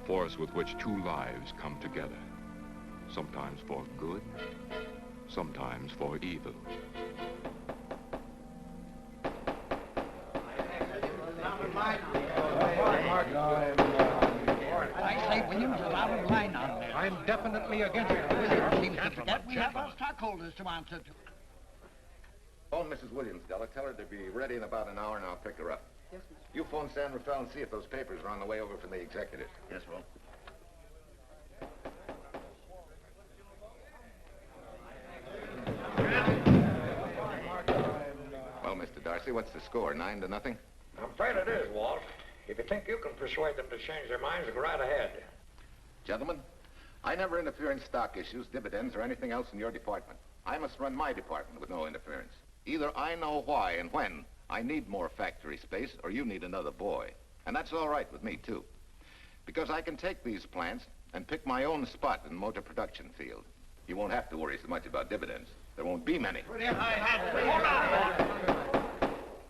force with which two lives come together. Sometimes for good, sometimes for evil. I say, Williams, a lot of line on there. I'm definitely against it. Williams seems to forget we have our stockholders to answer to. Phone Mrs. Williams, Della. Tell her to be ready in about an hour, and I'll pick her up. Yes, Mr. You phone San Rafael and see if those papers are on the way over from the executive. Yes, Will. Well, Mr. Darcy, what's the score? 9-0? I'm afraid it is, Walt. If you think you can persuade them to change their minds, go right ahead. Gentlemen, I never interfere in stock issues, dividends, or anything else in your department. I must run my department with no interference. Either I know why and when I need more factory space, or you need another boy. And that's all right with me, too. Because I can take these plants and pick my own spot in the motor production field. You won't have to worry so much about dividends. There won't be many.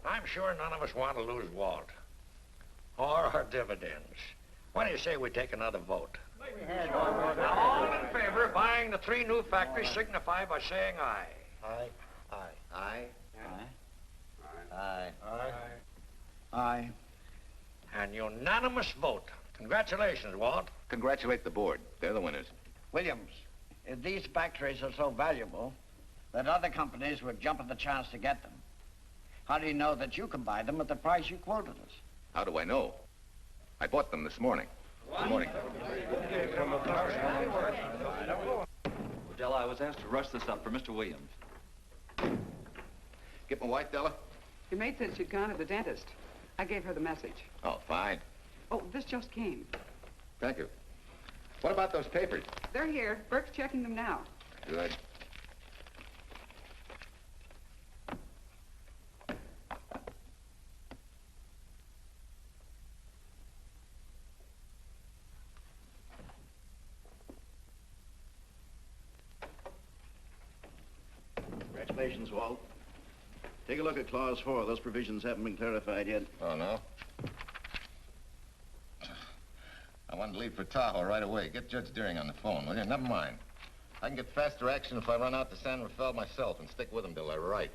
I'm sure none of us want to lose Walt. Or our dividends. What do you say we take another vote? Now, all in favor of buying the 3 new factories signify by saying aye. Aye. Aye. Aye. Aye. Aye. An unanimous vote. Congratulations, Walt. Congratulate the board. They're the winners. Williams, if these factories are so valuable that other companies would jump at the chance to get them, how do you know that you can buy them at the price you quoted us? How do I know? I bought them this morning. Good morning. Della, I was asked to rush this up for Mr. Williams. Get my wife, Della? Your maid said she'd gone to the dentist. I gave her the message. Oh, fine. Oh, this just came. Thank you. What about those papers? They're here. Burke's checking them now. Good. Congratulations, Walt. Take a look at Clause 4. Those provisions haven't been clarified yet. Oh, no? I wanted to leave for Tahoe right away. Get Judge Deering on the phone, will you? Never mind. I can get faster action if I run out to San Rafael myself and stick with him till I write.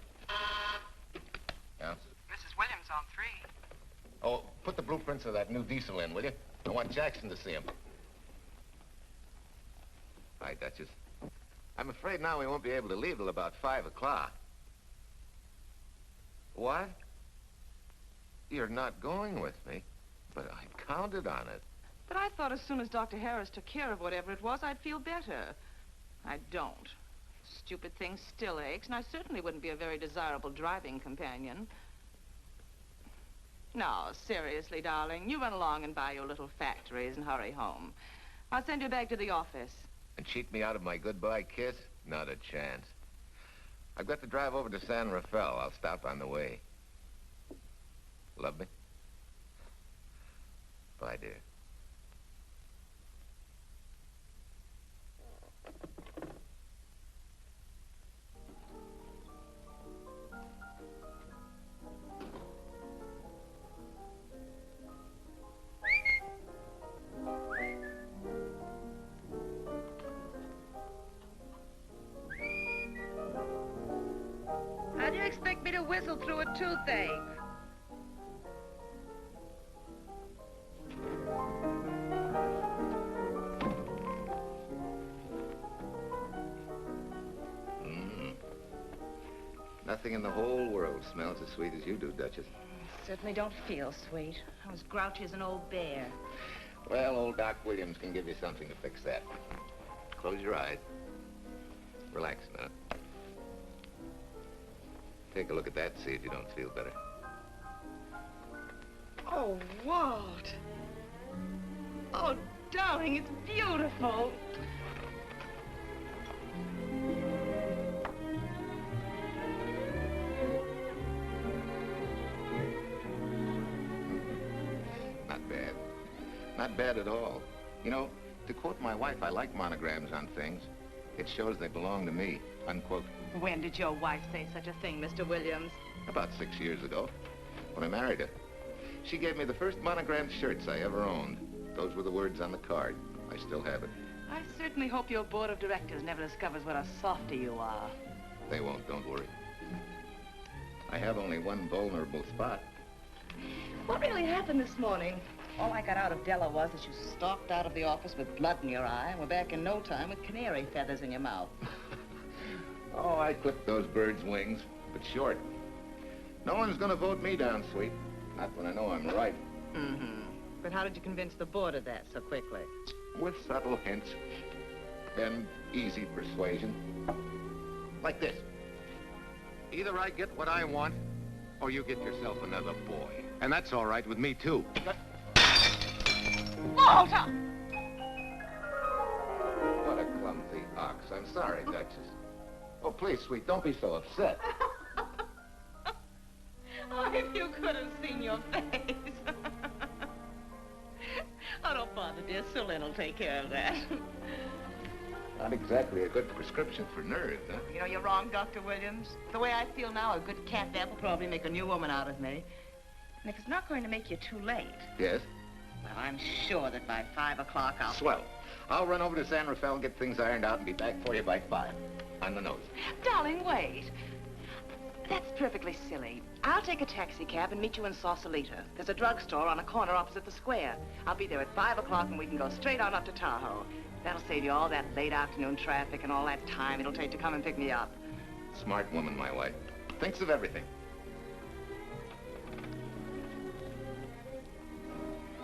Yeah? Mrs. Williams on 3. Oh, put the blueprints of that new diesel in, will you? I want Jackson to see him. Hi, Duchess. I'm afraid now we won't be able to leave till about 5 o'clock. What? You're not going with me, but I counted on it. But I thought as soon as Dr. Harris took care of whatever it was, I'd feel better. I don't. Stupid thing still aches, and I certainly wouldn't be a very desirable driving companion. No, seriously, darling, you run along and buy your little factories and hurry home. I'll send you back to the office. And cheat me out of my goodbye kiss? Not a chance. I've got to drive over to San Rafael. I'll stop on the way. Love me? Bye, dear. How do you expect me to whistle through a toothache? Nothing in the whole world smells as sweet as you do, Duchess. Certainly don't feel sweet. I was grouchy as an old bear. Well, old Doc Williams can give you something to fix that. Close your eyes. Relax a minute. Take a look at that, see if you don't feel better. Oh, Walt. Oh, darling, it's beautiful. Not bad. Not bad at all. You know, to quote my wife, I like monograms on things. It shows they belong to me, unquote. When did your wife say such a thing, Mr. Williams? About 6 years ago, when I married her. She gave me the first monogrammed shirts I ever owned. Those were the words on the card. I still have it. I certainly hope your board of directors never discovers what a softy you are. They won't, don't worry. I have only one vulnerable spot. What really happened this morning? All I got out of Della was that you stalked out of the office with blood in your eye and were back in no time with canary feathers in your mouth. Oh, I clipped those birds' wings, but short. No one's gonna vote me down, sweet. Not when I know I'm right. Mm-hmm. But how did you convince the board of that so quickly? With subtle hints and easy persuasion. Like this. Either I get what I want, or you get yourself another boy. And that's all right with me, too. Walter! What a clumsy ox. I'm sorry, Duchess. Oh, please, sweet, don't be so upset. Oh, if you could have seen your face. Oh, don't bother, dear. Sue Lynn will take care of that. Not exactly a good prescription for nerves, huh? You know, you're wrong, Dr. Williams. The way I feel now, a good catnap will probably make a new woman out of me. And if it's not going to make you too late... Yes? Well, I'm sure that by 5 o'clock I'll... Swell. I'll run over to San Rafael, get things ironed out, and be back for you by 5. On the nose. Darling, wait. That's perfectly silly. I'll take a taxi cab and meet you in Sausalito. There's a drugstore on a corner opposite the square. I'll be there at 5 o'clock and we can go straight on up to Tahoe. That'll save you all that late afternoon traffic and all that time it'll take to come and pick me up. Smart woman, my wife. Thinks of everything.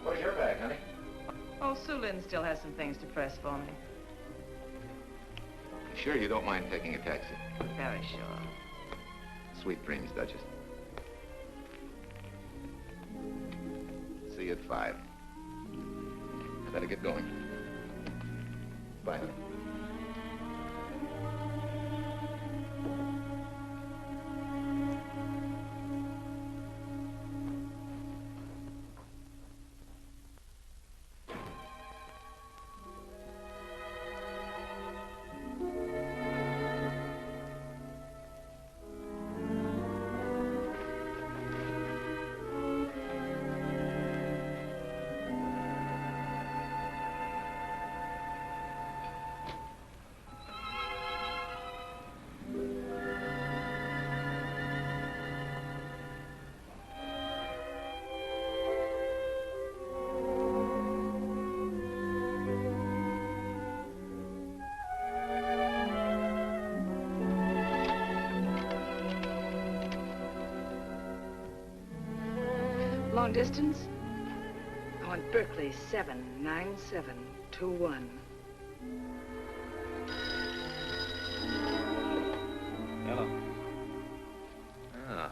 Where's your bag, honey? Oh, Sue Lynn still has some things to press for me. Sure you don't mind taking a taxi? Very sure. Sweet dreams, Duchess. See you at 5. I better get going. Bye, honey. Long distance? I want Berkeley 79721. Hello. Ah.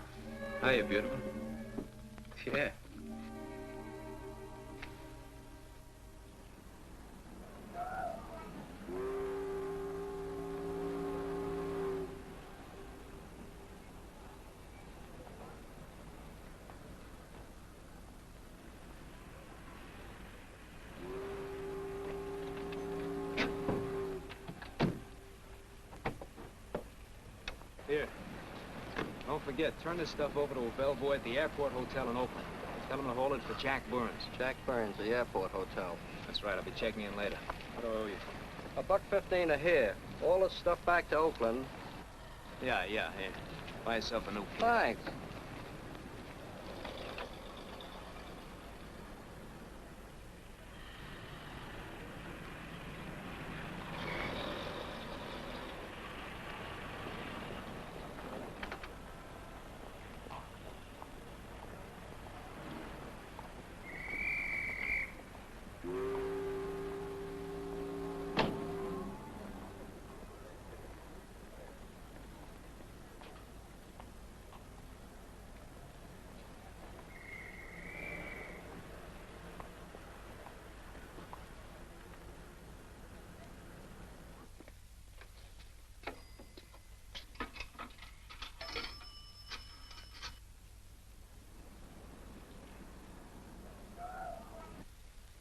Hiya, beautiful. Yeah. Here. Don't forget, turn this stuff over to a bellboy at the Airport Hotel in Oakland. Tell him to hold it for Jack Burns. Jack Burns, the Airport Hotel. That's right, I'll be checking in later. What do I owe you? $1.15 a here. All this stuff back to Oakland. Yeah, here. Buy yourself a new key. Thanks.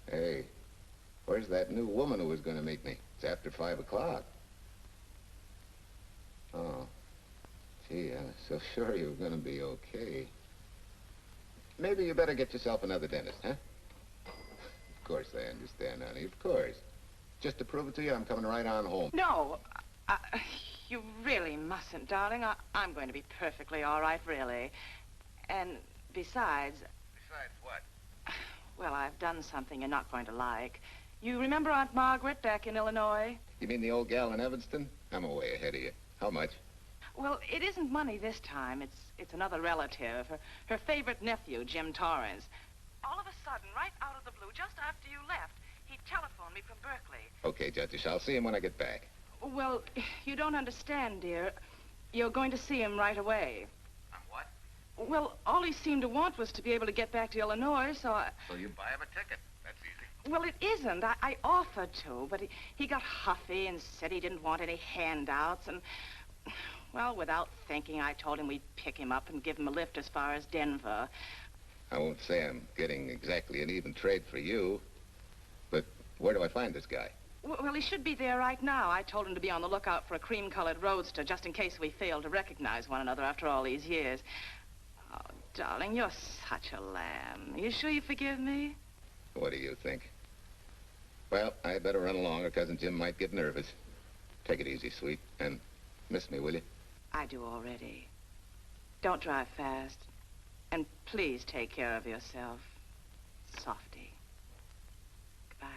Hey, where's that new woman who was going to meet me? It's after 5 o'clock. Oh. Gee, I was so sure you were going to be okay. Maybe you better get yourself another dentist, huh? course I understand, honey, of course. Just to prove it to you, I'm coming right on home. No, you really mustn't, darling. I'm going to be perfectly all right, really. And besides... Besides what? Well, I've done something you're not going to like. You remember Aunt Margaret back in Illinois? You mean the old gal in Evanston? I'm way ahead of you. How much? Well, it isn't money this time. It's another relative, her favorite nephew, Jim Torrance. All of a sudden, right out of the blue, just after you left, he telephoned me from Berkeley. Okay, Judge, I'll see him when I get back. Well, you don't understand, dear. You're going to see him right away. What? Well, all he seemed to want was to be able to get back to Illinois, so I... So you buy him a ticket. That's easy. Well, it isn't. I offered to, but he got huffy and said he didn't want any handouts, and... Well, without thinking, I told him we'd pick him up and give him a lift as far as Denver. I won't say I'm getting exactly an even trade for you, but where do I find this guy? Well, he should be there right now. I told him to be on the lookout for a cream-colored roadster, just in case we fail to recognize one another after all these years. Oh, darling, you're such a lamb. You sure you forgive me? What do you think? Well, I better run along or Cousin Jim might get nervous. Take it easy, sweet, and miss me, will you? I do already. Don't drive fast. And please take care of yourself. Softy. Goodbye.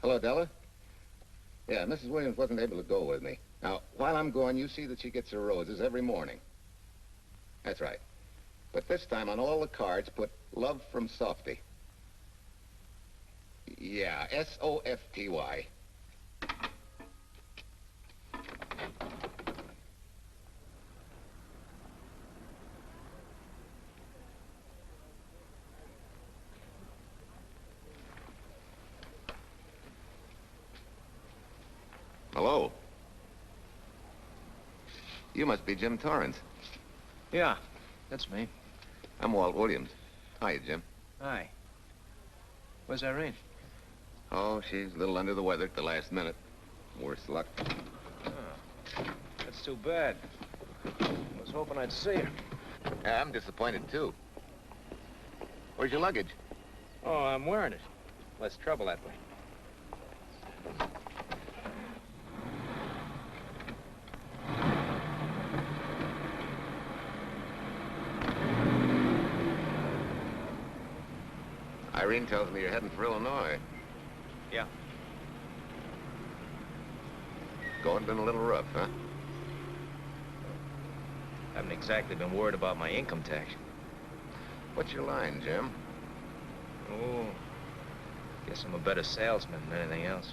Hello, Della? Yeah, Mrs. Williams wasn't able to go with me. Now, while I'm gone, you see that she gets her roses every morning. That's right. But this time, on all the cards, put love from Softy. Yeah, S-O-F-T-Y. Hello. You must be Jim Torrance. Yeah, that's me. I'm Walt Williams. Hiya, Jim. Hi. Where's Irene? Oh, she's a little under the weather at the last minute. Worse luck. Oh, that's too bad. I was hoping I'd see her. Yeah, I'm disappointed, too. Where's your luggage? Oh, I'm wearing it. Less trouble that way. Irene tells me you're heading for Illinois. Yeah. Going been a little rough, huh? Haven't exactly been worried about my income tax. What's your line, Jim? Oh, guess I'm a better salesman than anything else.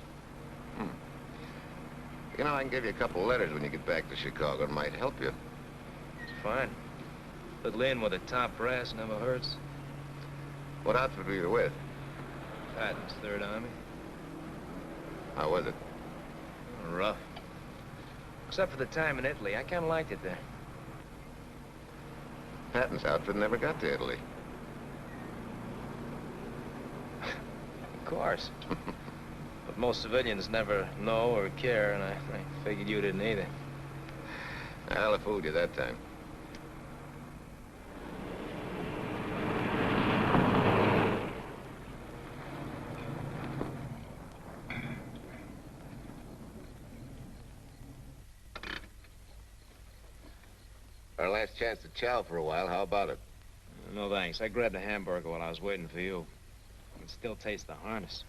You know, I can give you a couple letters when you get back to Chicago. It might help you. It's fine. Little in with a top brass never hurts. What outfit were you with? Patton's Third Army. How was it? Rough. Except for the time in Italy. I kind of liked it there. Patton's outfit never got to Italy. Of course. But most civilians never know or care, and I figured you didn't either. I'll have fooled you that time. Our last chance to chow for a while. How about it? No, thanks. I grabbed a hamburger while I was waiting for you. I can still taste the harness.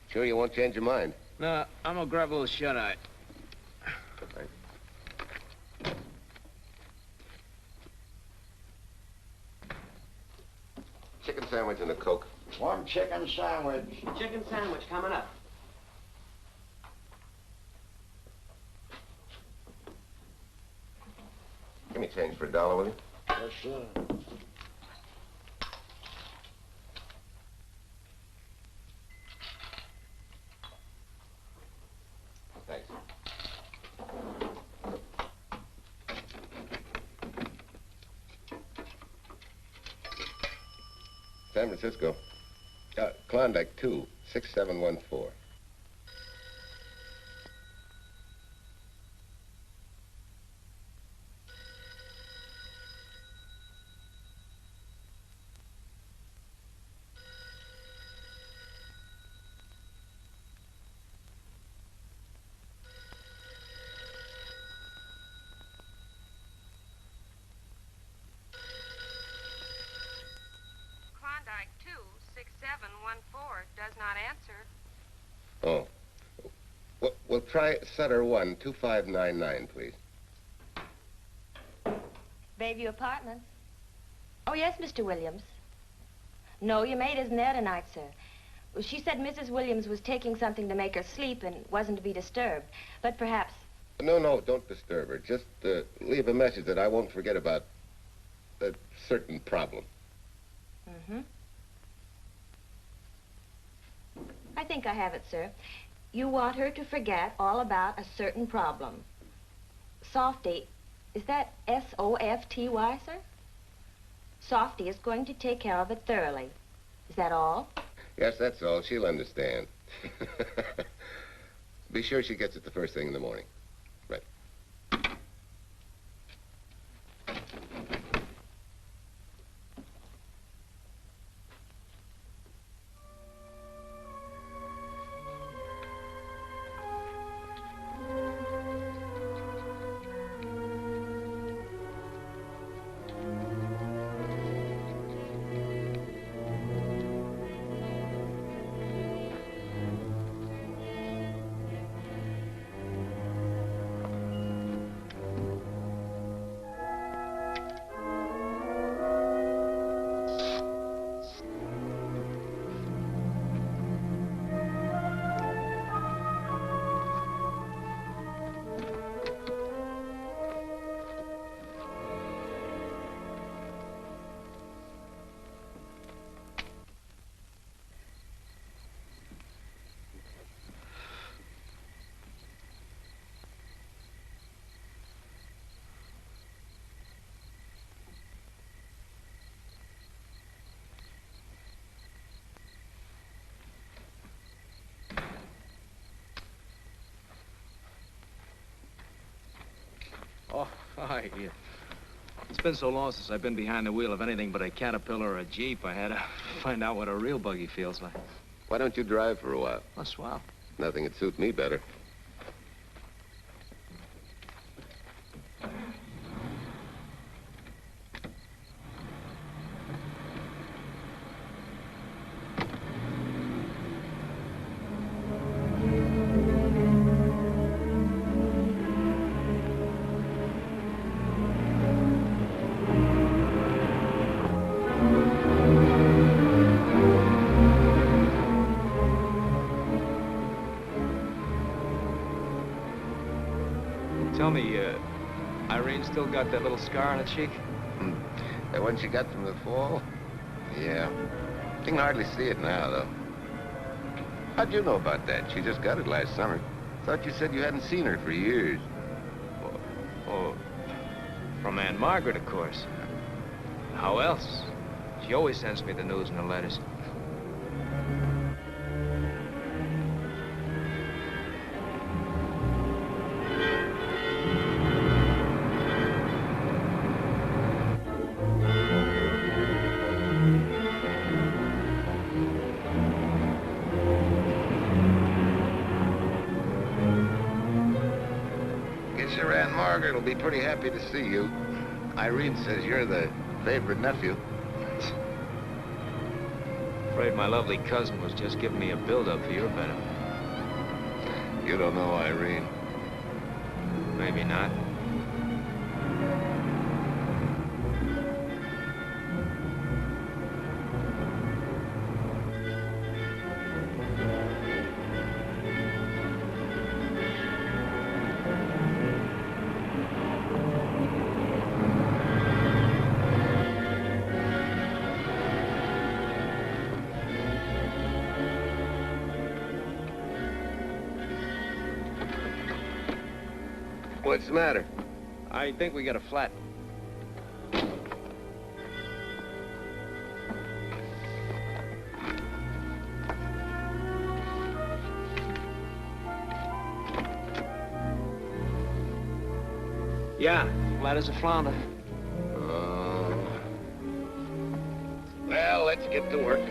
Sure you won't change your mind? No, I'm gonna grab a little shut-eye. Chicken sandwich and a Coke. One chicken sandwich. Chicken sandwich coming up. Give me change for $1, will you? Yes, sir. Thanks. San Francisco. Klondike 2, 6714. Klondike 26714 does not answer. Oh. We'll try Sutter 1, 2599, please. Bayview Apartments. Oh, yes, Mr. Williams. No, your maid isn't there tonight, sir. Well, she said Mrs. Williams was taking something to make her sleep and wasn't to be disturbed. But perhaps... No, don't disturb her. Just leave a message that I won't forget about a certain problem. Mm-hmm. I think I have it, sir. You want her to forget all about a certain problem. Softy, is that S-O-F-T-Y, sir? Softy is going to take care of it thoroughly. Is that all? Yes, that's all. She'll understand. Be sure she gets it the first thing in the morning. Right. Oh, hi. Yeah. It's been so long since I've been behind the wheel of anything but a Caterpillar or a Jeep, I had to find out what a real buggy feels like. Why don't you drive for a while? Oh, swell. Nothing would suit me better. Tell me, Irene still got that little scar on her cheek? That one she got from the fall? Yeah. You can hardly see it now, though. How'd you know about that? She just got it last summer. Thought you said you hadn't seen her for years. Oh, from Aunt Margaret, of course. How else? She always sends me the news in her letters. Sure, Aunt Margaret will be pretty happy to see you. Irene says you're the favorite nephew. Afraid my lovely cousin was just giving me a build-up for your benefit. You don't know Irene. Maybe not. What's the matter? I think we got a flat. Yeah, flat as a flounder. Well, let's get to work.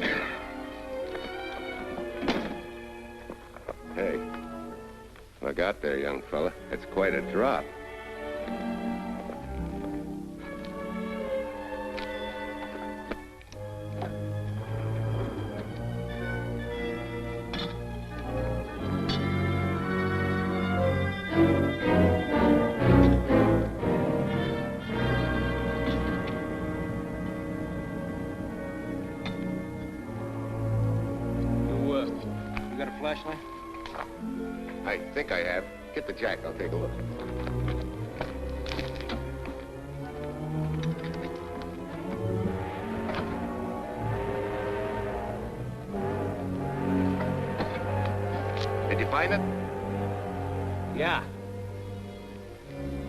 Hey, look out there, young fella. It's quite a drop. You got a flashlight? I think I have. Get the jack. I'll take a look. Did you find it? Yeah.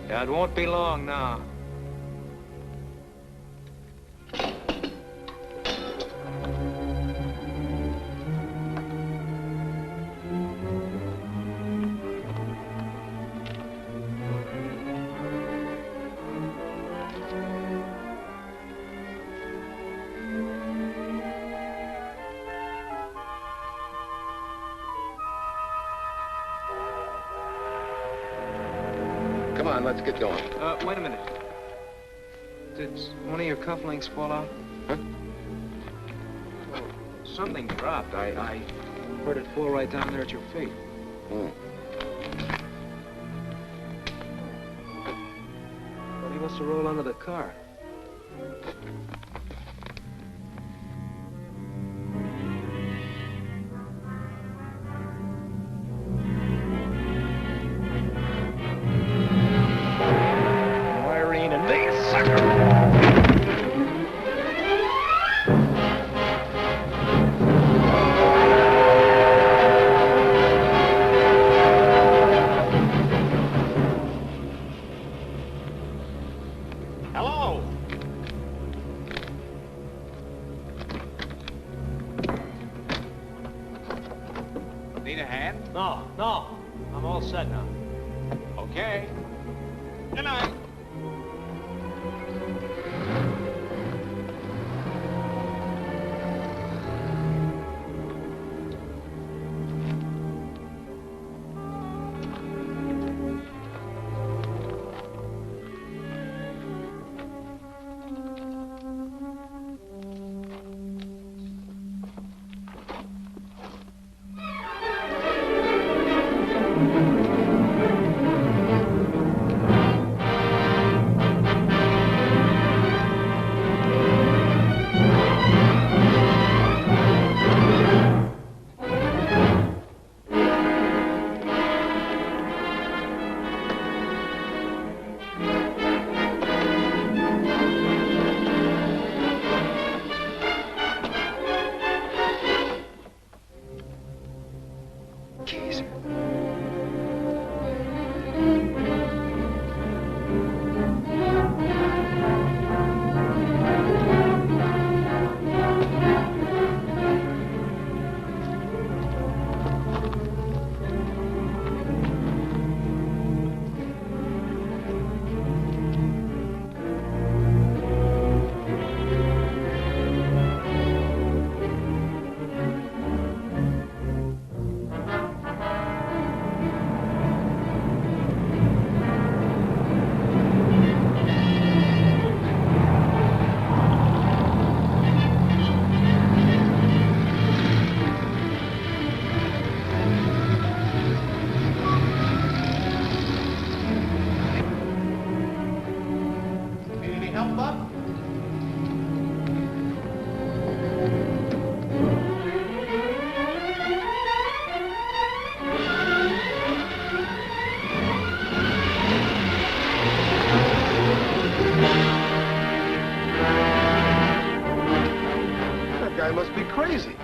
Yeah, it won't be long now. Come on, let's get going. Wait a minute. Did one of your cufflinks fall out? Huh? Well, something dropped. I heard it fall right down there at your feet. Hmm. Well, he must have rolled under the car. Hello? Need a hand? No. I'm all set now. Okay. Good night. Must be crazy.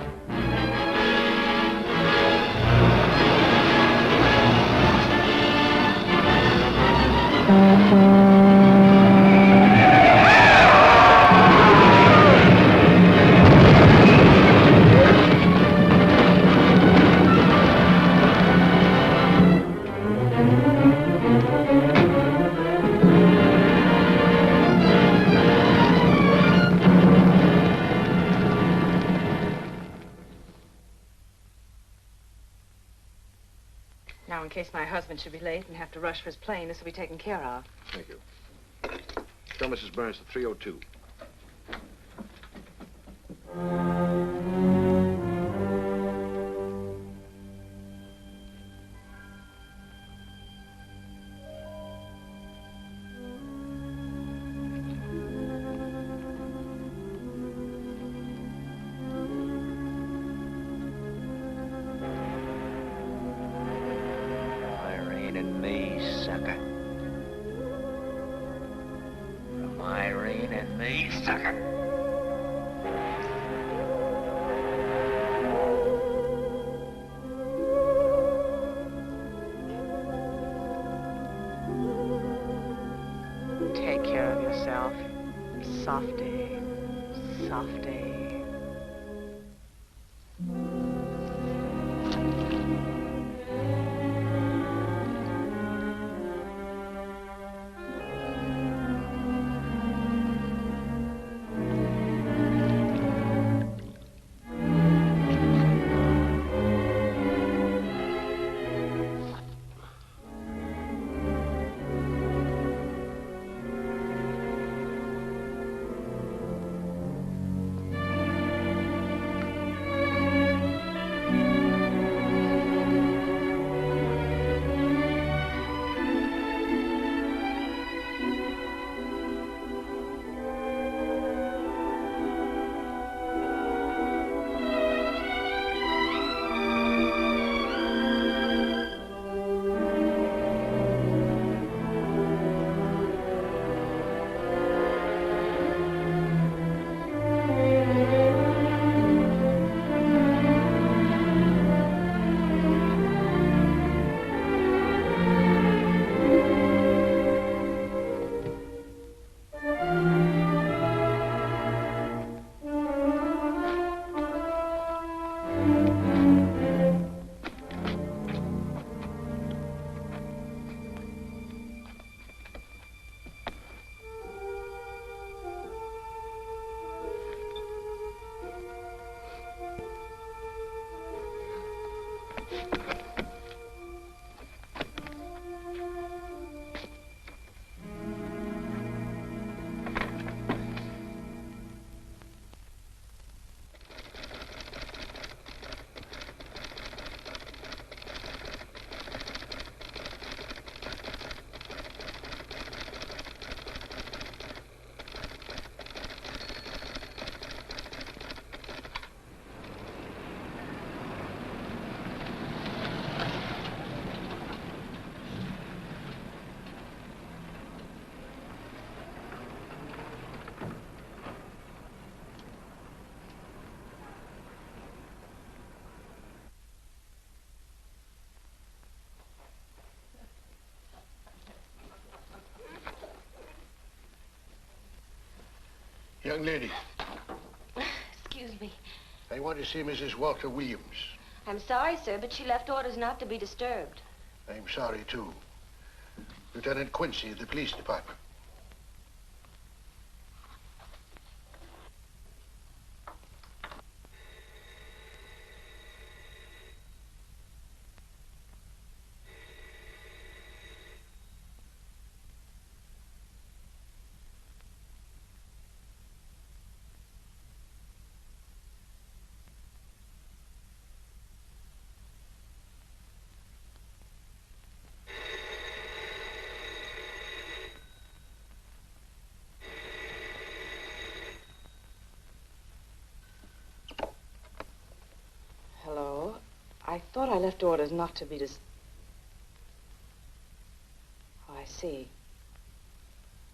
in case my husband should be late and have to rush for his plane. This will be taken care of. Thank you. Tell Mrs. Burns the 302. Irene and me, sucker. From Irene and me, sucker. Take care of yourself. Softy. Softy. Young lady, Excuse me. I want to see Mrs. Walter Williams. I'm sorry, sir, but she left orders not to be disturbed. I'm sorry, too. Lieutenant Quincy of the police department. Hello? I thought I left orders not to be Oh, I see.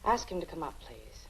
Ask him to come up, please.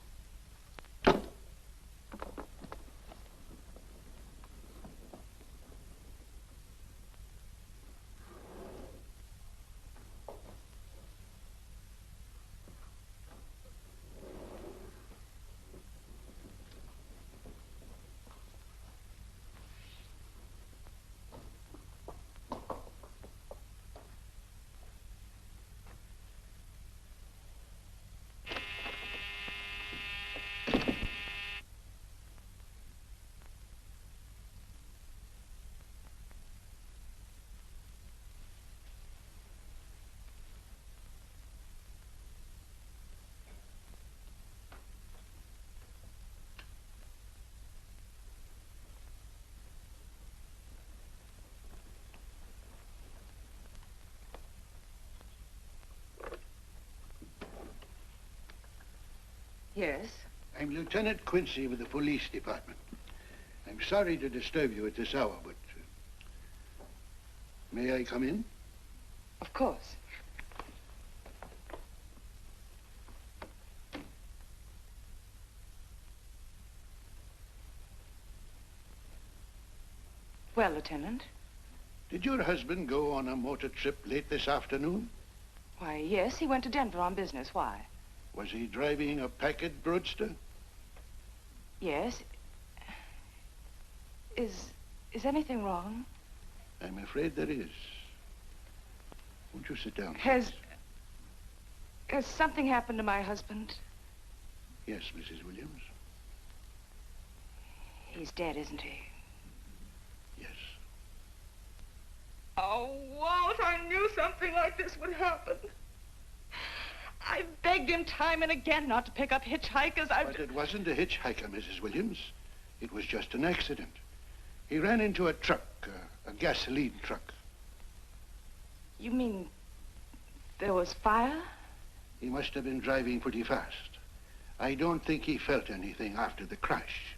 Yes? I'm Lieutenant Quincy with the police department. I'm sorry to disturb you at this hour, but may I come in? Of course. Well, Lieutenant? Did your husband go on a motor trip late this afternoon? Why, yes, he went to Denver on business. Why? Was he driving a Packard Roadster? Yes. Is anything wrong? I'm afraid there is. Won't you sit down? Has something happened to my husband? Yes, Mrs. Williams. He's dead, isn't he? Yes. Oh, Walt, I knew something like this would happen. I begged him time and again not to pick up hitchhikers. But it wasn't a hitchhiker, Mrs. Williams. It was just an accident. He ran into a truck, a gasoline truck. You mean there was fire? He must have been driving pretty fast. I don't think he felt anything after the crash.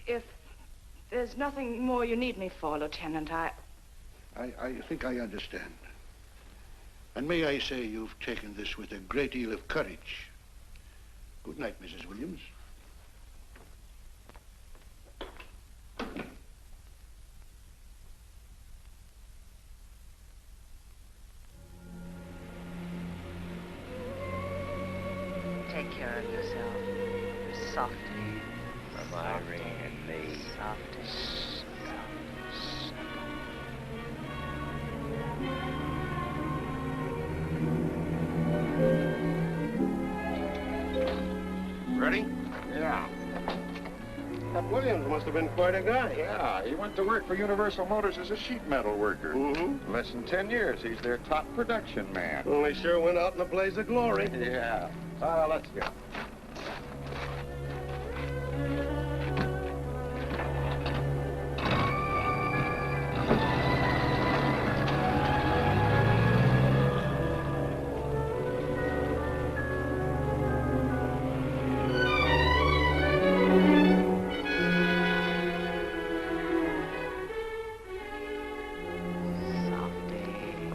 If there's nothing more you need me for, Lieutenant, I think I understand. And may I say you've taken this with a great deal of courage. Good night, Mrs. Williams. Take care of yourself. Softly. From Irene and me. Softly. Ready? Yeah. That Williams must have been quite a guy. Yeah, he went to work for Universal Motors as a sheet metal worker. Mm-hmm. Less than 10 years, he's their top production man. Well, he sure went out in a blaze of glory. Yeah. Let's go.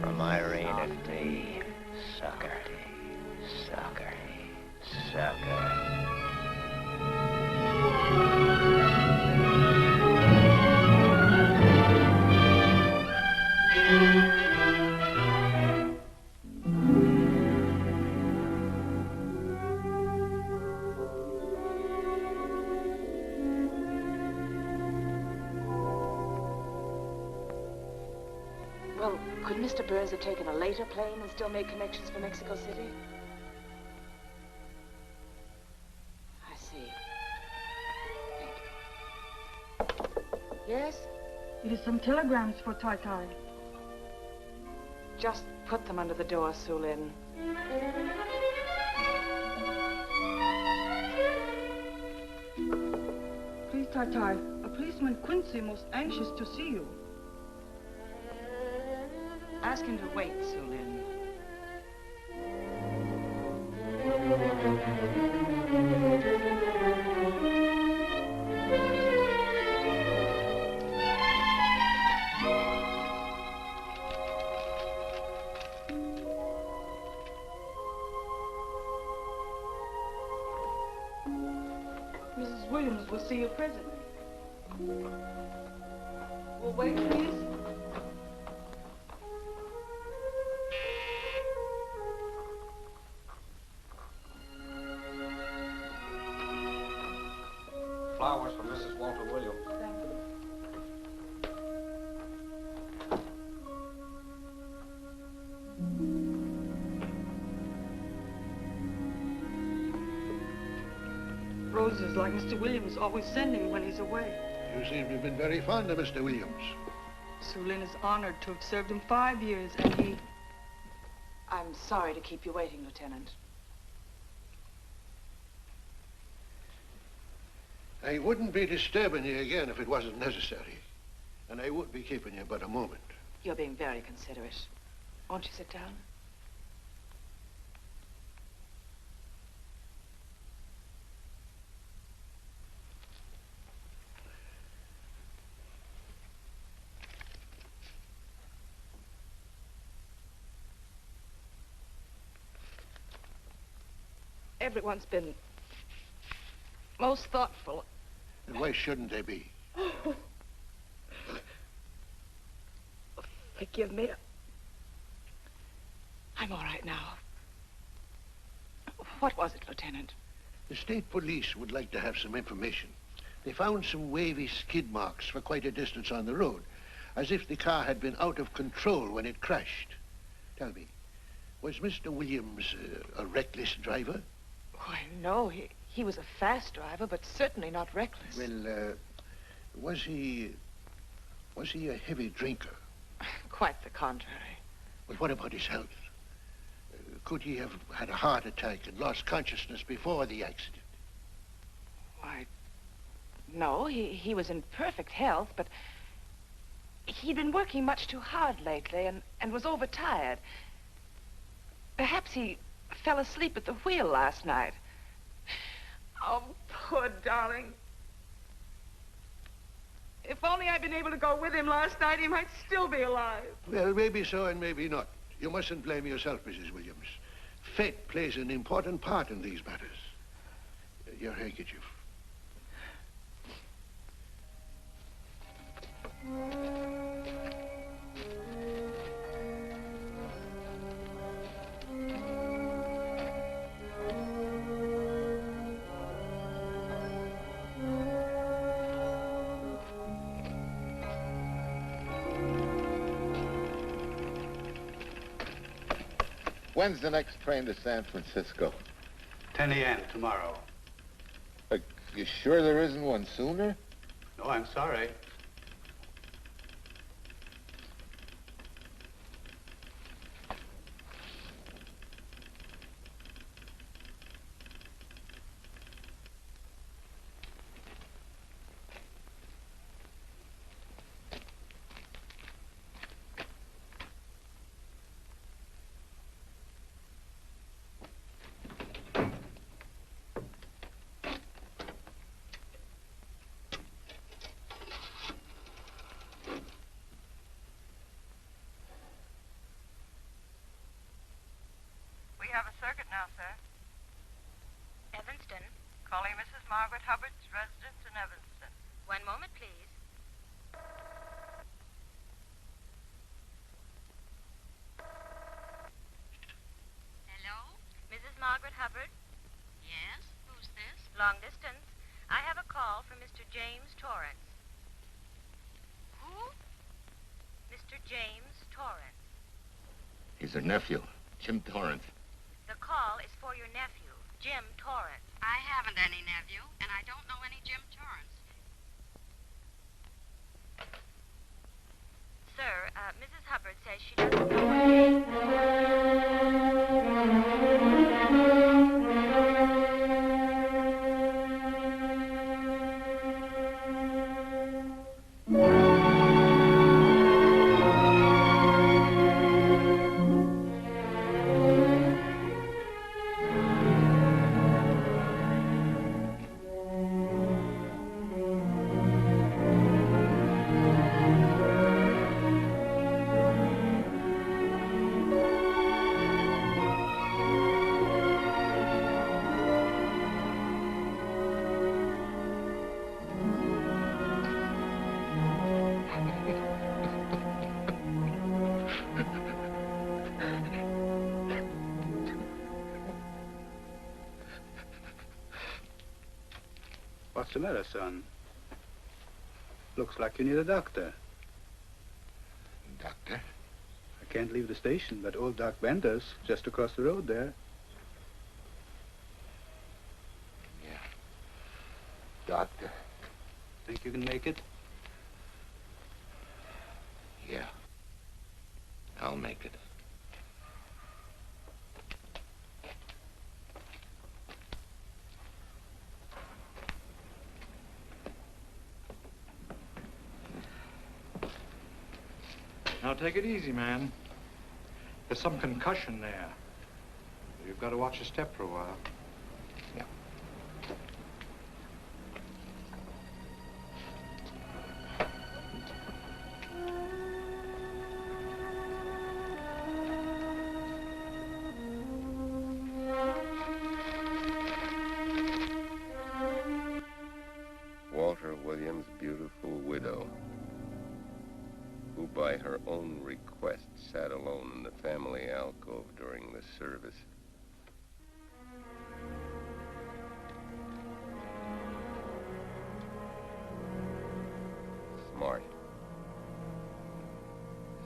From Irene and me. Sucker. Sucker. Sucker. Well, could Mr. Burns have taken a later plane and still made connections for Mexico City? I see. Thank you. Yes? It is some telegrams for Tai Tai. Just put them under the door, Su Lin. Please, Tai Tai, a policeman Quincy most anxious to see you. Ask him to wait, Su Lin. Mrs. Williams will see you presently. Will wait, please. Flowers for Mrs. Walter Williams. Thank you. Roses like Mr. Williams always sending when he's away. You seem to have been very fond of Mr. Williams. Su Lin is honored to have served him 5 years, and he... I'm sorry to keep you waiting, Lieutenant. I wouldn't be disturbing you again if it wasn't necessary. And I would be keeping you but a moment. You're being very considerate. Won't you sit down? Everyone's been most thoughtful. And why shouldn't they be? Forgive me. I'm all right now. What was it, Lieutenant? The state police would like to have some information. They found some wavy skid marks for quite a distance on the road, as if the car had been out of control when it crashed. Tell me, was Mr. Williams a reckless driver? Why, no. He was a fast driver, but certainly not reckless. Well, was he a heavy drinker? Quite the contrary. Well, what about his health? Could he have had a heart attack and lost consciousness before the accident? Why, no. He was in perfect health, but he'd been working much too hard lately and was overtired. Perhaps he fell asleep at the wheel last night. Oh, poor darling. If only I'd been able to go with him last night, he might still be alive. Well, maybe so and maybe not. You mustn't blame yourself, Mrs. Williams. Fate plays an important part in these matters. Your handkerchief. When's the next train to San Francisco? 10 a.m. tomorrow. You sure there isn't one sooner? No, I'm sorry. We have a circuit now, sir. Evanston. Calling Mrs. Margaret Hubbard's residence in Evanston. One moment, please. Hello? Mrs. Margaret Hubbard? Yes? Who's this? Long distance. I have a call from Mr. James Torrance. Who? Mr. James Torrance. He's her nephew, Jim Torrance. The call is for your nephew, Jim Torrance. I haven't any nephew, and I don't know any Jim Torrance. Sir, Mrs. Hubbard says she doesn't know What's the matter, son? Looks like you need a doctor. Doctor? I can't leave the station, but old Doc Bender's just across the road there. Yeah. Doctor? Think you can make it? Yeah. I'll make it. Now take it easy, man. There's some concussion there. You've got to watch your step for a while. Yeah. Walter Williams' beautiful widow, who by her own request sat alone in the family alcove during the service. Smart.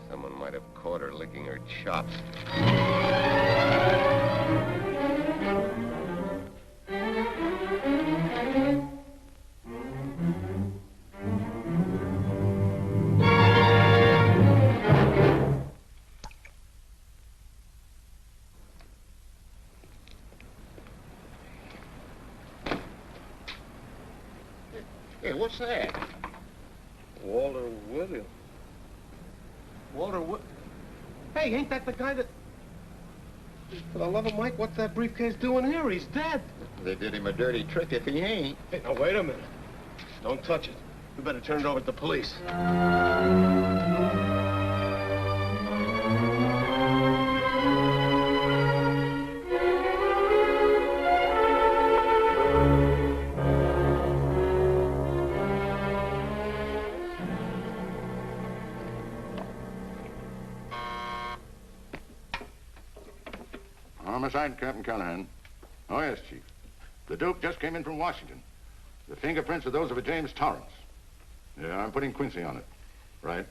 Someone might have caught her licking her chops. Hey, what's that? Walter Williams. Hey, ain't that the guy that... For the love of Mike, what's that briefcase doing here? He's dead. They did him a dirty trick if he ain't. Hey, now, wait a minute. Don't touch it. We better turn it over to the police. Homicide, Captain Callahan. Oh, yes, Chief. The Duke just came in from Washington. The fingerprints are those of a James Torrance. Yeah, I'm putting Quincy on it. Right.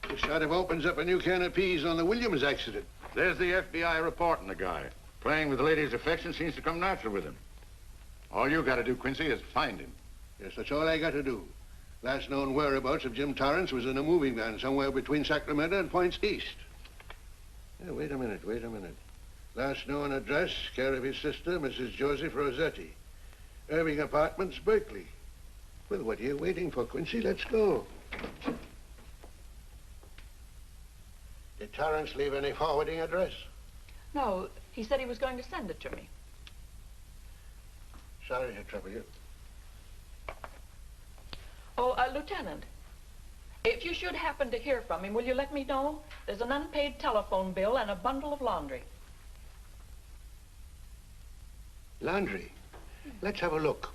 This sort of opens up a new can of peas on the Williams accident. There's the FBI reporting the guy. Playing with the lady's affection seems to come natural with him. All you got to do, Quincy, is find him. Yes, that's all I got to do. Last known whereabouts of Jim Torrance was in a moving van somewhere between Sacramento and Points East. Yeah, wait a minute. Last known address, care of his sister, Mrs. Joseph Rossetti. Irving Apartments, Berkeley. Well, what are you waiting for, Quincy? Let's go. Did Torrance leave any forwarding address? No, he said he was going to send it to me. Sorry to trouble you. Oh, Lieutenant, if you should happen to hear from him, will you let me know? There's an unpaid telephone bill and a bundle of laundry. Laundry? Let's have a look.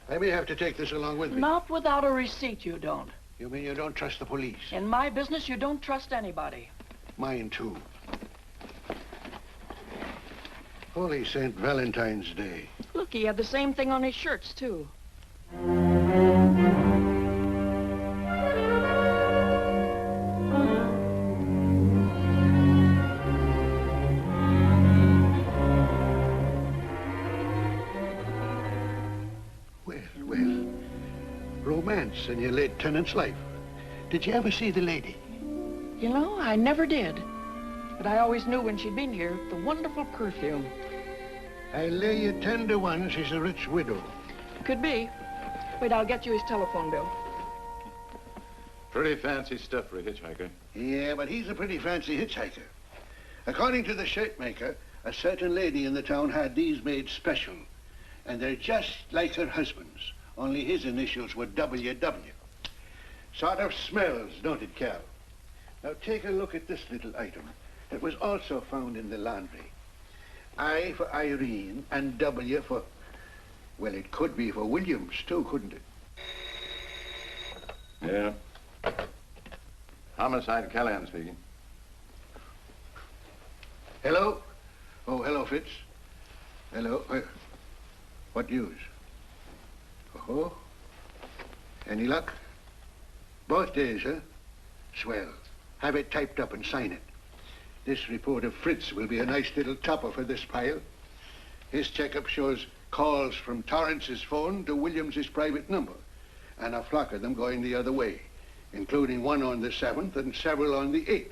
I may have to take this along with me. Not without a receipt, you don't. You mean you don't trust the police? In my business, you don't trust anybody. Mine, too. Holy St. Valentine's Day. Look, he had the same thing on his shirts, too. Romance in your late tenant's life. Did you ever see the lady? You know, I never did. But I always knew when she'd been here, the wonderful perfume. I lay you 10 to 1 she's a rich widow. Could be. Wait, I'll get you his telephone bill. Pretty fancy stuff for a hitchhiker. Yeah, but he's a pretty fancy hitchhiker. According to the shirt maker, a certain lady in the town had these made special. And they're just like her husband's. Only his initials were WW. Sort of smells, don't it, Cal? Now take a look at this little item. It was also found in the laundry. I for Irene and W for... Well, it could be for Williams, too, couldn't it? Yeah. Homicide, Callahan speaking. Hello? Oh, hello, Fitz. Hello. What news? Oh? Any luck? Both days, huh? Swell. Have it typed up and sign it. This report of Fritz will be a nice little topper for this pile. His checkup shows calls from Torrance's phone to Williams's private number, and a flock of them going the other way, including one on the 7th and several on the 8th.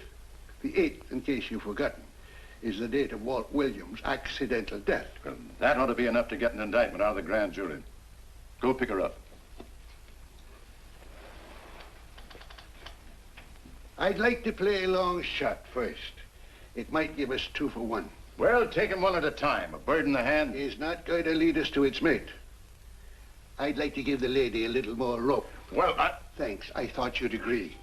The 8th, in case you've forgotten, is the date of Walt Williams' accidental death. Well, that ought to be enough to get an indictment out of the grand jury. Go pick her up. I'd like to play a long shot first. It might give us 2 for 1. Well, take 'em one at a time. A bird in the hand is not going to lead us to its mate. I'd like to give the lady a little more rope. Well, Thanks. I thought you'd agree.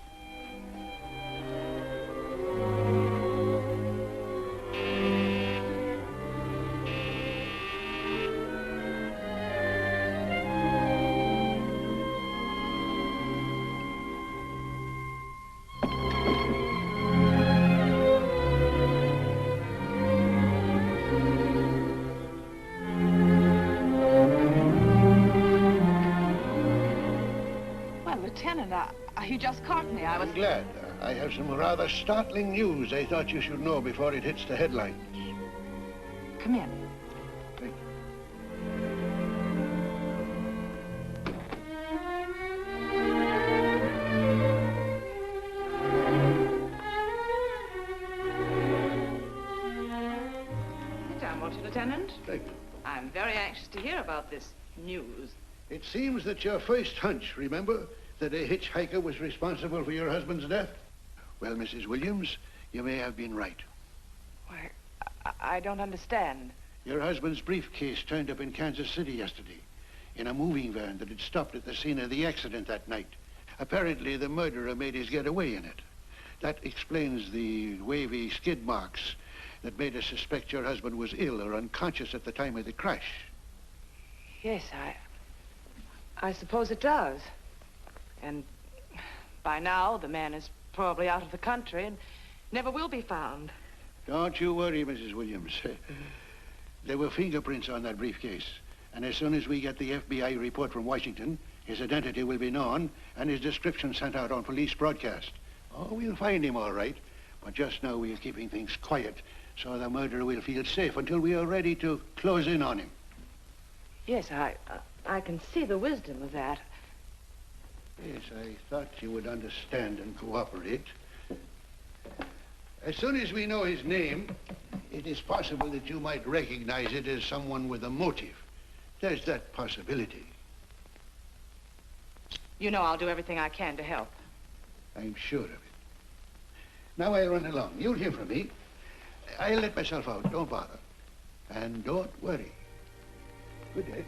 You just caught me. I'm glad. I have some rather startling news I thought you should know before it hits the headlines. Come in. Thank Sit down, won't you, Lieutenant? Thank you. I'm very anxious to hear about this news. It seems that your first hunch, remember, that a hitchhiker was responsible for your husband's death? Well, Mrs. Williams, you may have been right. Why, I don't understand. Your husband's briefcase turned up in Kansas City yesterday in a moving van that had stopped at the scene of the accident that night. Apparently, the murderer made his getaway in it. That explains the wavy skid marks that made us suspect your husband was ill or unconscious at the time of the crash. Yes, I suppose it does. And by now, the man is probably out of the country and never will be found. Don't you worry, Mrs. Williams. There were fingerprints on that briefcase. And as soon as we get the FBI report from Washington, his identity will be known and his description sent out on police broadcast. Oh, we'll find him all right. But just now we're keeping things quiet so the murderer will feel safe until we are ready to close in on him. Yes, I can see the wisdom of that. Yes, I thought you would understand and cooperate. As soon as we know his name, it is possible that you might recognize it as someone with a motive. There's that possibility. You know I'll do everything I can to help. I'm sure of it. Now I'll run along. You'll hear from me. I'll let myself out. Don't bother. And don't worry. Good day.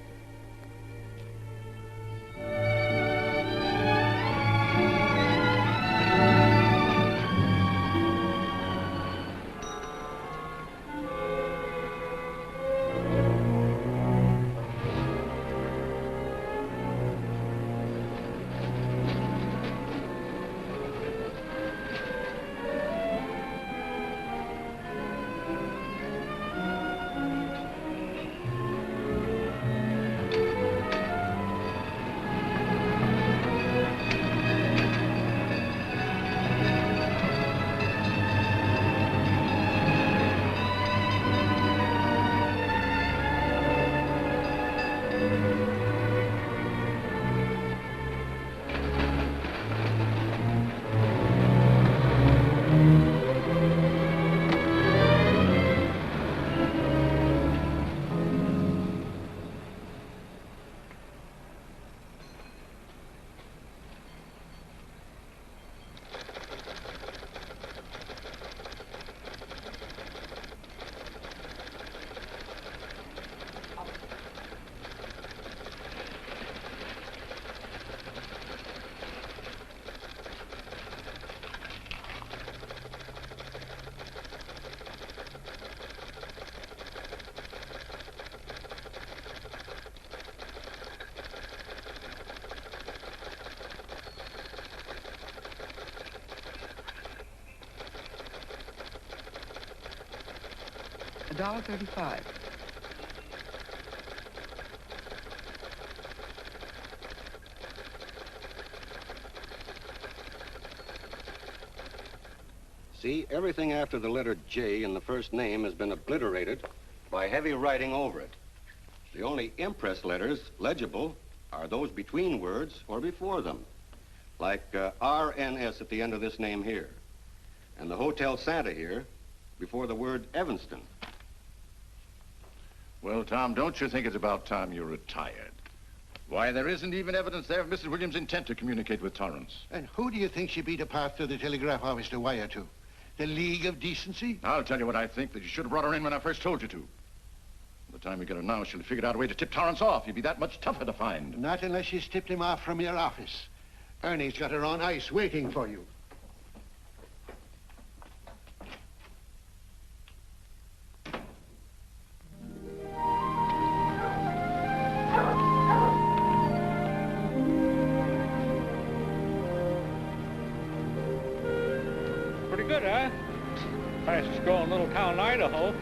$1.35. See, everything after the letter J in the first name has been obliterated by heavy writing over it. The only impress letters legible are those between words or before them, like RNS at the end of this name here, and the Hotel Santa here before the word Evanston. Well, Tom, don't you think it's about time you retired? Why, there isn't even evidence there of Mrs. Williams' intent to communicate with Torrance. And who do you think should be the path to the telegraph office to wire to? The League of Decency? I'll tell you what I think, that you should have brought her in when I first told you to. By the time we get her now, she'll have figured out a way to tip Torrance off. He'd be that much tougher to find. Not unless she's tipped him off from your office. Ernie's got her on ice waiting for you. Pretty good, huh? Fastest growing little town in Idaho.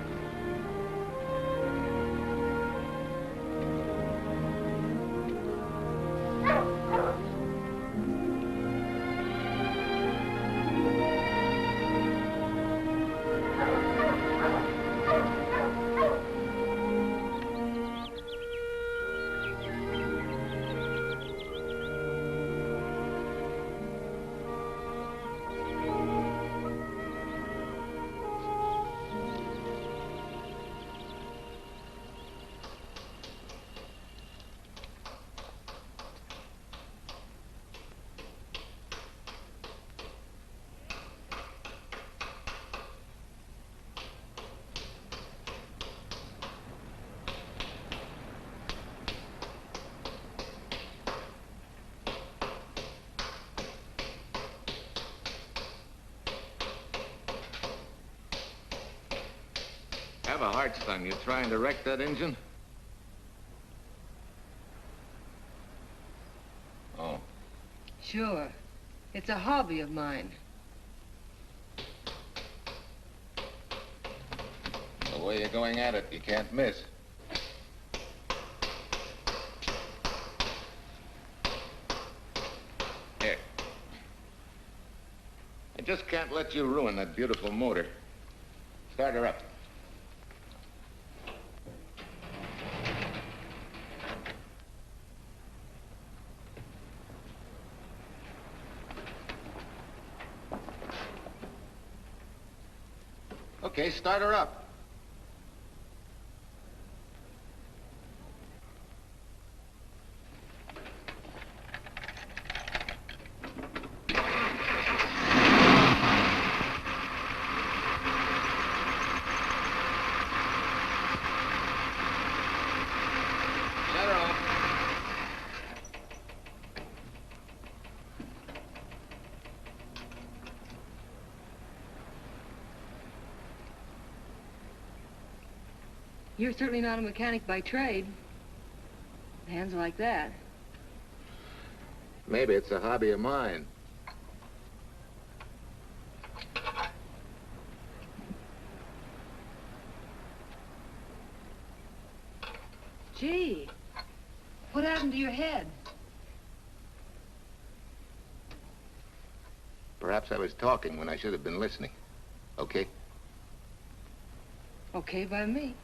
Have a heart, son. You trying to wreck that engine? Oh. Sure. It's a hobby of mine. The way you're going at it, you can't miss. Here. I just can't let you ruin that beautiful motor. Start her up. Okay, start her up. Shut her off. You're certainly not a mechanic by trade. Hands like that. Maybe it's a hobby of mine. Gee, what happened to your head? Perhaps I was talking when I should have been listening. Okay? Okay by me.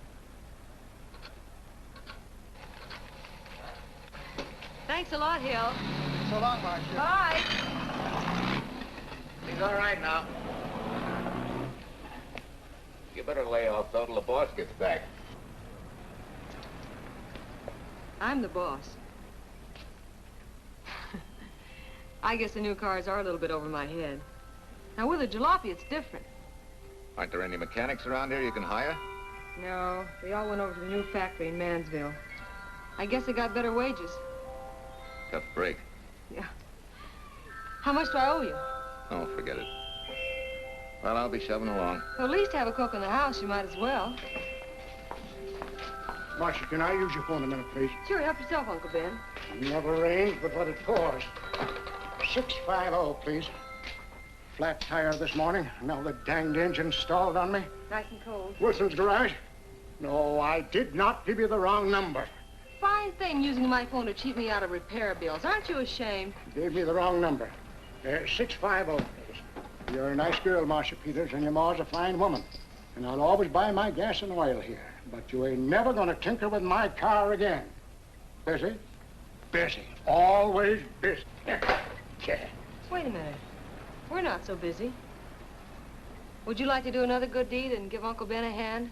Thanks a lot, Hill. So long, Marcia. Bye. He's all right now. You better lay off though till the boss gets back. I'm the boss. I guess the new cars are a little bit over my head. Now, with a jalopy, it's different. Aren't there any mechanics around here you can hire? No, they all went over to the new factory in Mansville. I guess they got better wages. Tough break. Yeah. How much do I owe you? Oh, forget it. Well, I'll be shoving along. Well, at least have a cook in the house. You might as well. Marcia, can I use your phone a minute, please? Sure, help yourself, Uncle Ben. Never rains but what it pours. 650, please. Flat tire this morning. Now the danged engine stalled on me. Nice and cold. Wilson's garage? No, I did not give you the wrong number. Fine thing using my phone to cheat me out of repair bills. Aren't you ashamed? You gave me the wrong number. 650, please. You're a nice girl, Marcia Peters, and your ma's a fine woman. And I'll always buy my gas and oil here. But you ain't never gonna tinker with my car again. Busy? Busy. Always busy. Wait a minute. We're not so busy. Would you like to do another good deed and give Uncle Ben a hand?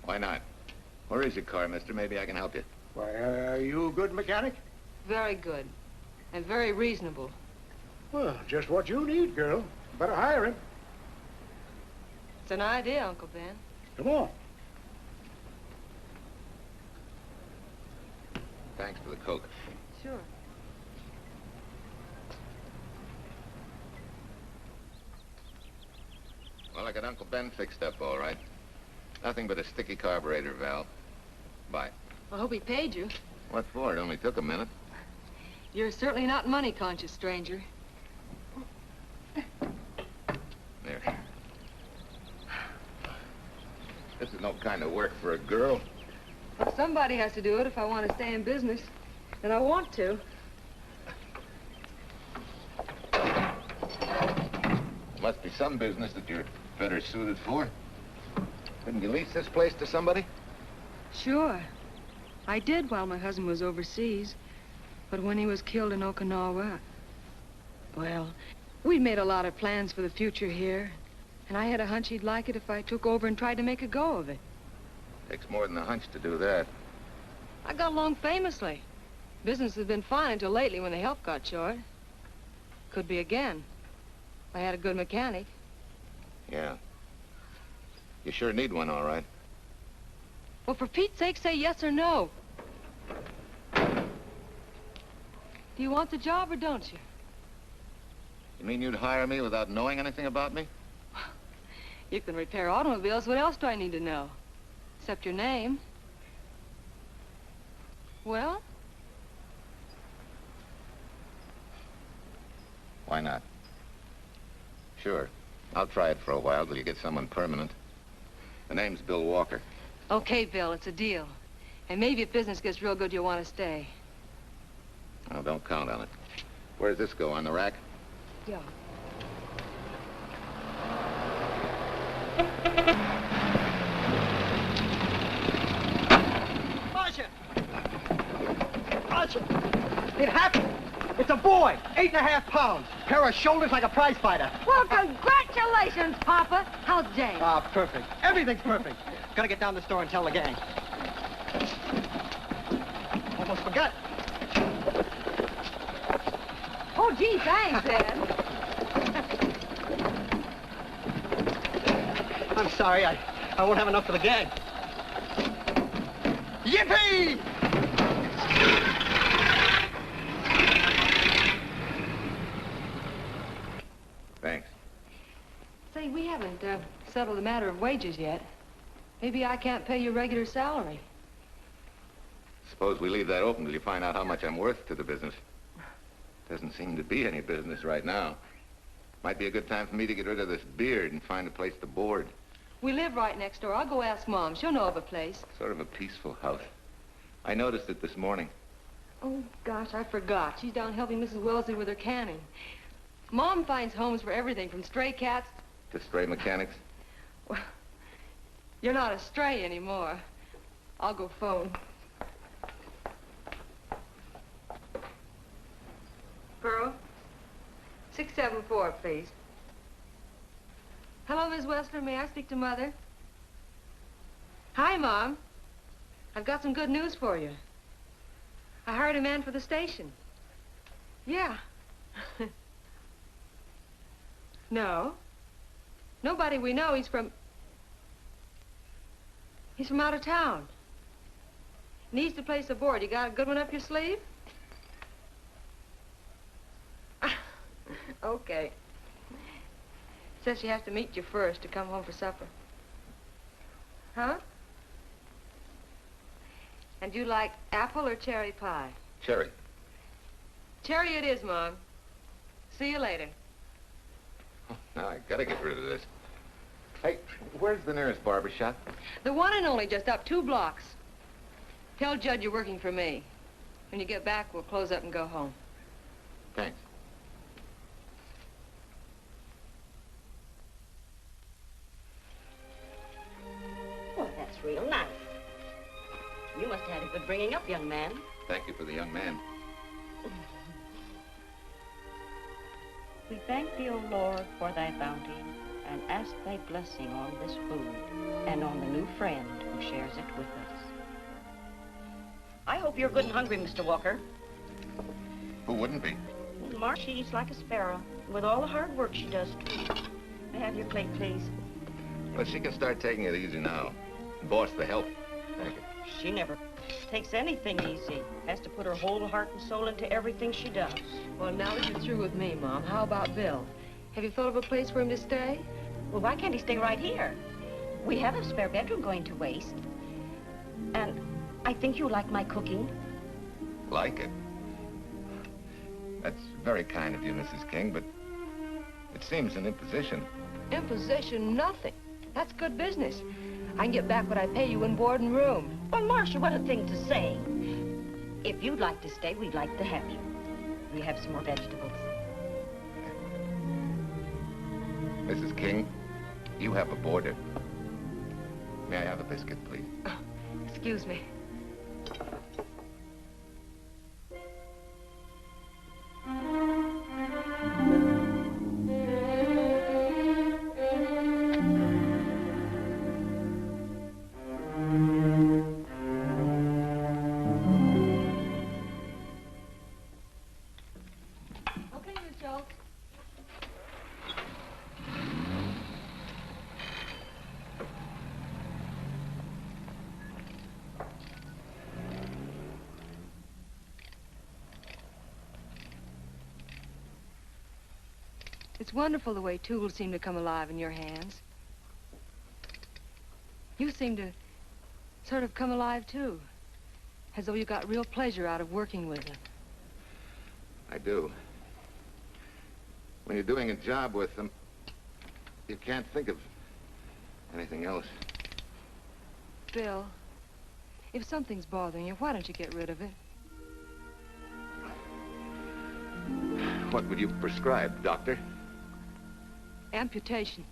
Why not? Where is your car, mister? Maybe I can help you. Why, are you a good mechanic? Very good. And very reasonable. Well, just what you need, girl. Better hire him. It's an idea, Uncle Ben. Come on. Thanks for the Coke. Sure. Well, I got Uncle Ben fixed up all right. Nothing but a sticky carburetor valve. Bye. I hope he paid you. What for? It only took a minute. You're certainly not money conscious, stranger. There. This is no kind of work for a girl. Well, somebody has to do it if I want to stay in business. And I want to. Must be some business that you're better suited for. Couldn't you lease this place to somebody? Sure. I did while my husband was overseas. But when he was killed in Okinawa, well, we'd made a lot of plans for the future here. And I had a hunch he'd like it if I took over and tried to make a go of it. Takes more than a hunch to do that. I got along famously. Business has been fine until lately when the help got short. Could be again. I had a good mechanic. Yeah. You sure need one, all right. Well, for Pete's sake, say yes or no. Do you want the job or don't you? You mean you'd hire me without knowing anything about me? You can repair automobiles. What else do I need to know? Except your name. Well? Why not? Sure. I'll try it for a while till you get someone permanent. The name's Bill Walker. Okay, Bill, it's a deal. And maybe if business gets real good, you'll want to stay. Oh, don't count on it. Where does this go, on the rack? Yeah. Marcia! Marcia! It happened! It's a boy, 8.5 pounds. Pair of shoulders like a prize fighter. Well, congratulations, Papa. How's Jane? Ah, perfect. Everything's perfect. Gotta get down to the store and tell the gang. Almost forgot. Oh, gee, thanks, Ed. I'm sorry, I won't have enough for the gang. Yippee! Thanks. Say, we haven't settled the matter of wages yet. Maybe I can't pay your regular salary. Suppose we leave that open till you find out how much I'm worth to the business. Doesn't seem to be any business right now. Might be a good time for me to get rid of this beard and find a place to board. We live right next door. I'll go ask Mom. She'll know of a place. Sort of a peaceful house. I noticed it this morning. Oh, gosh, I forgot. She's down helping Mrs. Wellesley with her canning. Mom finds homes for everything from stray cats... To stray mechanics? Well, you're not a stray anymore. I'll go phone. Pearl, 674, please. Hello, Miss Wessler. May I speak to Mother? Hi, Mom. I've got some good news for you. I hired a man for the station. Yeah. No. Nobody we know. He's from out of town. Needs to place a board. You got a good one up your sleeve? Okay. Says she has to meet you first to come home for supper. Huh? And you like apple or cherry pie? Cherry. Cherry it is, Mom. See you later. Oh, now I gotta get rid of this. Hey, where's the nearest barber shop? The one and only, just up 2 blocks. Tell Judd you're working for me. When you get back, we'll close up and go home. Thanks. Well, that's real nice. You must have had a good bringing up, young man. Thank you for the young man. We thank thee, O Lord, for thy bounty, and ask thy blessing on this food, and on the new friend who shares it with us. I hope you're good and hungry, Mr. Walker. Who wouldn't be? Marsh, she eats like a sparrow, with all the hard work she does. May I have your plate, please? Well, she can start taking it easy now. Boss, the help. Thank you. She never takes anything easy. Has to put her whole heart and soul into everything she does. Well, now that you're through with me, Mom, how about Bill? Have you thought of a place for him to stay? Well, why can't he stay right here? We have a spare bedroom going to waste. And I think you like my cooking. Like it? That's very kind of you, Mrs. King, but it seems an imposition. Imposition, nothing. That's good business. I can get back what I pay you in board and room. Well, Marcia, what a thing to say. If you'd like to stay, we'd like to have you. We have some more vegetables. Mrs. King, you have a boarder. May I have a biscuit, please? Oh, excuse me. It's wonderful the way tools seem to come alive in your hands. You seem to sort of come alive, too. As though you got real pleasure out of working with them. I do. When you're doing a job with them, you can't think of anything else. Bill, if something's bothering you, why don't you get rid of it? What would you prescribe, doctor? Amputation.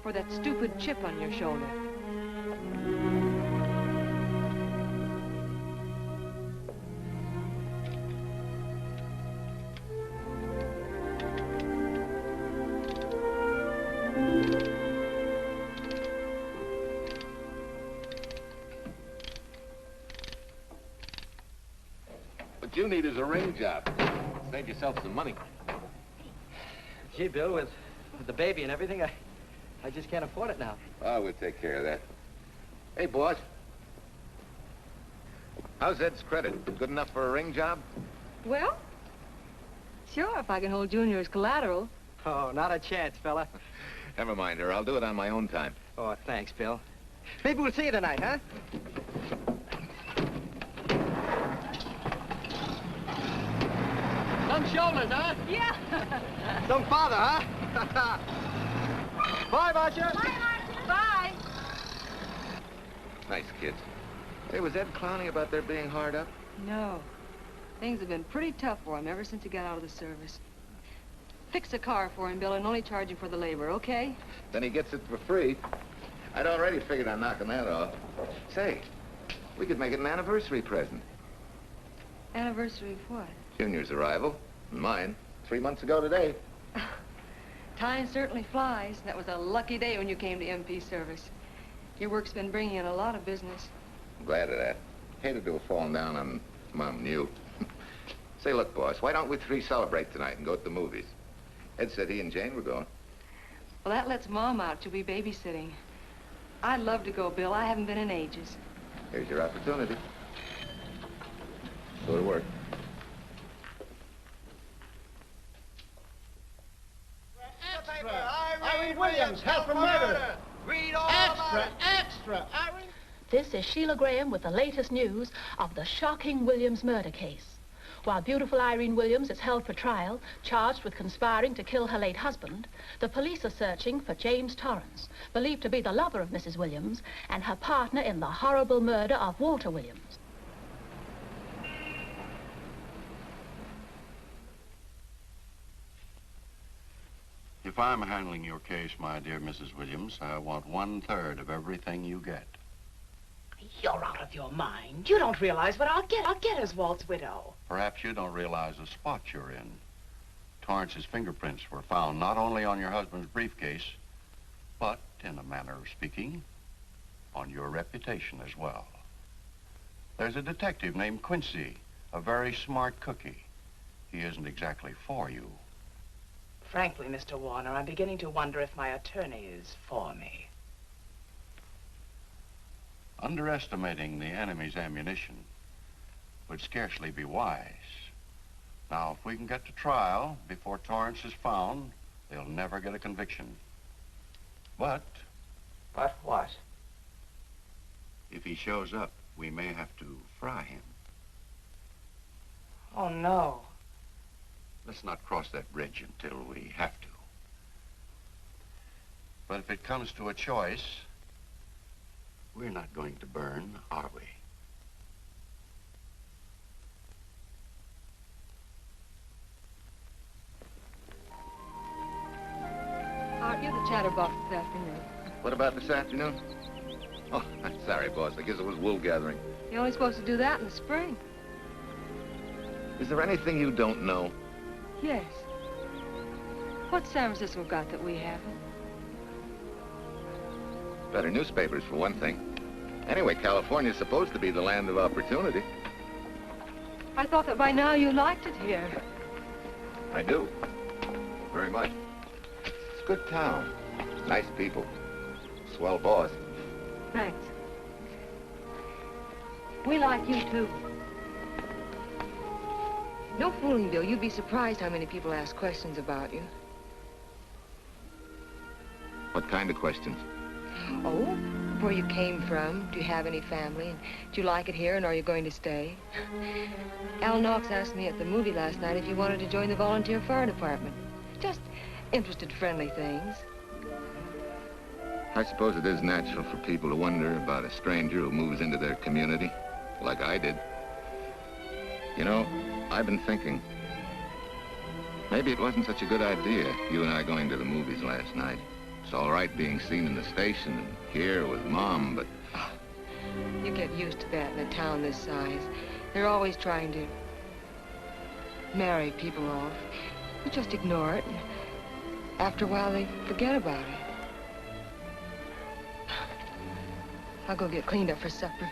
For that stupid chip on your shoulder. What you need is a ring job. Save yourself some money. Gee, Bill, with the baby and everything, I just can't afford it now. Oh, we'll take care of that. Hey, boss. How's Ed's credit? Good enough for a ring job? Well, sure, if I can hold Junior as collateral. Oh, not a chance, fella. Never mind her. I'll do it on my own time. Oh, thanks, Bill. Maybe we'll see you tonight, huh? Some shoulders, huh? Yeah. Some father, huh? Bye, Marcia. Bye, Marcia. Bye. Nice kids. Hey, was Ed clowning about their being hard up? No. Things have been pretty tough for him ever since he got out of the service. Fix a car for him, Bill, and only charge him for the labor, okay? Then he gets it for free. I'd already figured on knocking that off. Say, we could make it an anniversary present. Anniversary of what? Junior's arrival, and mine, 3 months ago today. Time certainly flies. That was a lucky day when you came to MP service. Your work's been bringing in a lot of business. I'm glad of that. Hated to have fallen down on Mom and you. Say, look, boss, why don't we three celebrate tonight and go to the movies? Ed said he and Jane were going. Well, that lets Mom out. She'll be babysitting. I'd love to go, Bill. I haven't been in ages. Here's your opportunity. Go to work. Irene Williams, held for murder. Read all Extra. Irene. This is Sheila Graham with the latest news of the shocking Williams murder case. While beautiful Irene Williams is held for trial, charged with conspiring to kill her late husband, the police are searching for James Torrance, believed to be the lover of Mrs. Williams and her partner in the horrible murder of Walter Williams. If I'm handling your case, my dear Mrs. Williams, I want 1/3 of everything you get. You're out of your mind. You don't realize what I'll get as Walt's widow. Perhaps you don't realize the spot you're in. Torrance's fingerprints were found not only on your husband's briefcase, but, in a manner of speaking, on your reputation as well. There's a detective named Quincy, a very smart cookie. He isn't exactly for you. Frankly, Mr. Warner, I'm beginning to wonder if my attorney is for me. Underestimating the enemy's ammunition would scarcely be wise. Now, if we can get to trial before Torrance is found, they'll never get a conviction. But what? If he shows up, we may have to fry him. Oh, no. Let's not cross that bridge until we have to. But if it comes to a choice, we're not going to burn, are we? Aren't you the chatterbox this afternoon? What about this afternoon? Oh, sorry, boss. I guess it was wool gathering. You're only supposed to do that in the spring. Is there anything you don't know? Yes. What's San Francisco got that we haven't? Better newspapers, for one thing. Anyway, California's supposed to be the land of opportunity. I thought that by now you liked it here. I do. Very much. It's a good town. Nice people. Swell boss. Thanks. We like you, too. No fooling, Bill. You'd be surprised how many people ask questions about you. What kind of questions? Oh, where you came from, do you have any family, and do you like it here, and are you going to stay? Al Knox asked me at the movie last night if you wanted to join the volunteer fire department. Just interested, friendly things. I suppose it is natural for people to wonder about a stranger who moves into their community, like I did. You know, I've been thinking, maybe it wasn't such a good idea, you and I going to the movies last night. It's all right being seen in the station and here with Mom, but... Oh, you get used to that in a town this size. They're always trying to marry people off. You just ignore it, and after a while they forget about it. I'll go get cleaned up for supper.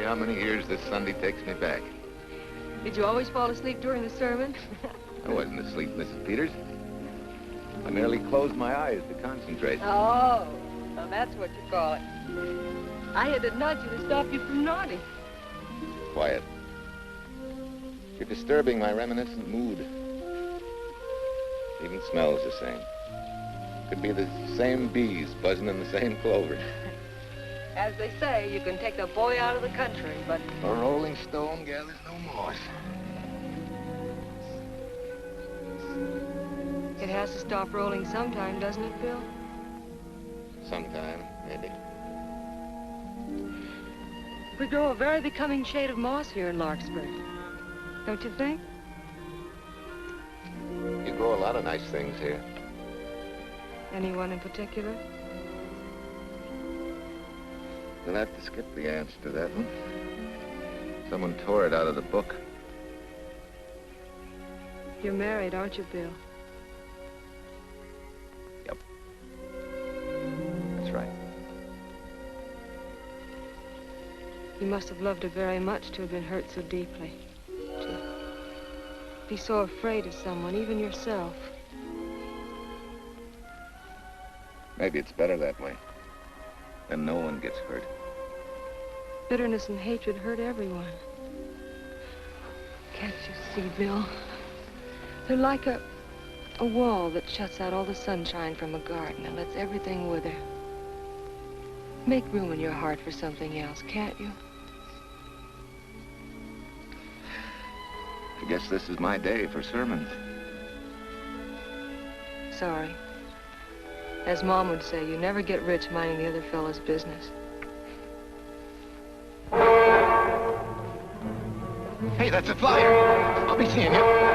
How many years this Sunday takes me back. Did you always fall asleep during the sermon? I wasn't asleep, Mrs. Peters. I merely closed my eyes to concentrate. Oh, well, that's what you call it. I had to nudge you to stop you from nodding. Quiet. You're disturbing my reminiscent mood. Even smells the same. Could be the same bees buzzing in the same clover. As they say, you can take the boy out of the country, but... A rolling stone gathers no moss. It has to stop rolling sometime, doesn't it, Bill? Sometime, maybe. We grow a very becoming shade of moss here in Larkspur. Don't you think? You grow a lot of nice things here. Anyone in particular? You'll have to skip the answer to that one. Someone tore it out of the book. You're married, aren't you, Bill? Yep. That's right. You must have loved her very much to have been hurt so deeply. To be so afraid of someone, even yourself. Maybe it's better that way. then no one gets hurt. Bitterness and hatred hurt everyone. Can't you see, Bill? They're like a wall that shuts out all the sunshine from a garden and lets everything wither. Make room in your heart for something else, can't you? I guess this is my day for sermons. Sorry. As Mom would say, you never get rich minding the other fellow's business. Hey, that's a flyer. I'll be seeing you.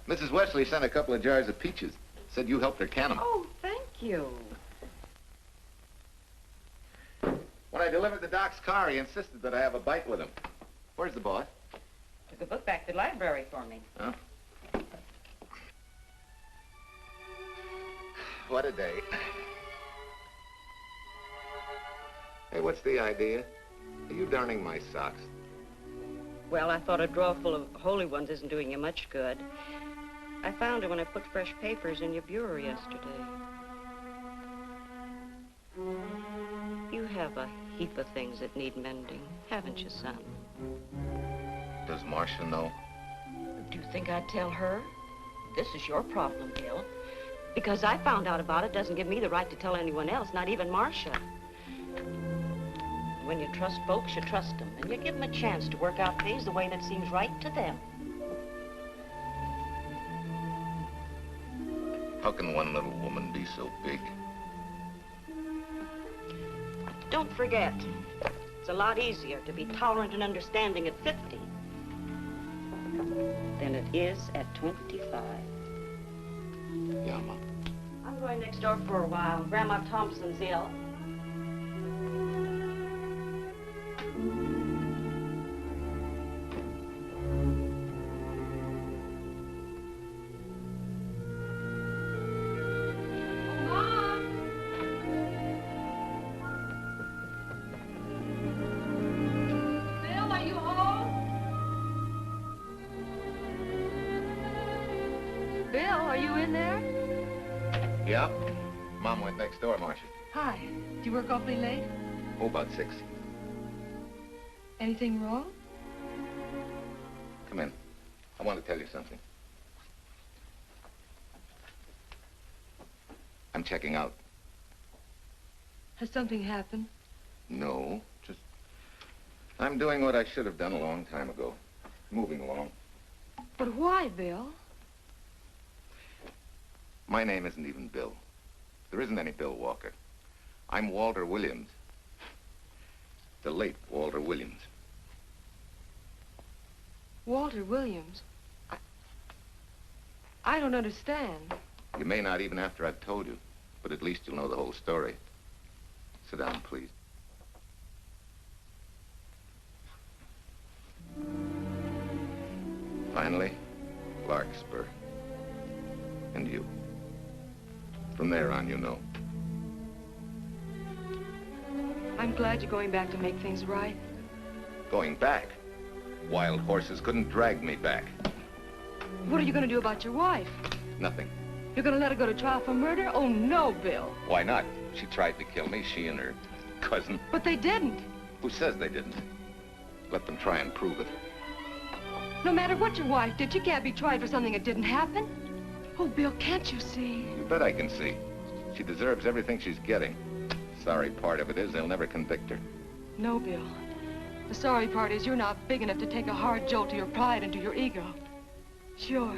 Mrs. Wesley sent a couple of jars of peaches. Said you helped her can them. Oh, thank you. When I delivered the doc's car, he insisted that I have a bite with him. Where's the boss? Took a book back to the library for me. Huh? What a day. Hey, what's the idea? Are you darning my socks? Well, I thought a drawer full of holy ones isn't doing you much good. I found it when I put fresh papers in your bureau yesterday. You have a heap of things that need mending, haven't you, son? Does Marcia know? Do you think I'd tell her? This is your problem, Bill. Because I found out about it doesn't give me the right to tell anyone else, not even Marcia. When you trust folks, you trust them, and you give them a chance to work out things the way that seems right to them. How can one little woman be so big? Don't forget, it's a lot easier to be tolerant and understanding at 50 than it is at 25. Yeah, Mom. I'm going next door for a while. Grandma Thompson's ill. Yeah. Mom went next door, Marcia. Hi. Do you work awfully late? Oh, about 6. Anything wrong? Come in. I want to tell you something. I'm checking out. Has something happened? No, just... I'm doing what I should have done a long time ago. Moving along. But why, Bill? My name isn't even Bill. There isn't any Bill Walker. I'm Walter Williams. The late Walter Williams. Walter Williams? I don't understand. You may not even after I've told you, but at least you'll know the whole story. Sit down, please. Finally, Larkspur. And you. From there on, you know. I'm glad you're going back to make things right. Going back? Wild horses couldn't drag me back. What are you going to do about your wife? Nothing. You're going to let her go to trial for murder? Oh, no, Bill. Why not? She tried to kill me, she and her cousin. But they didn't. Who says they didn't? Let them try and prove it. No matter what your wife did, she can't be tried for something that didn't happen. Oh, Bill, can't you see? You bet I can see. She deserves everything she's getting. Sorry part of it is they'll never convict her. No, Bill. The sorry part is you're not big enough to take a hard jolt to your pride and to your ego. Sure.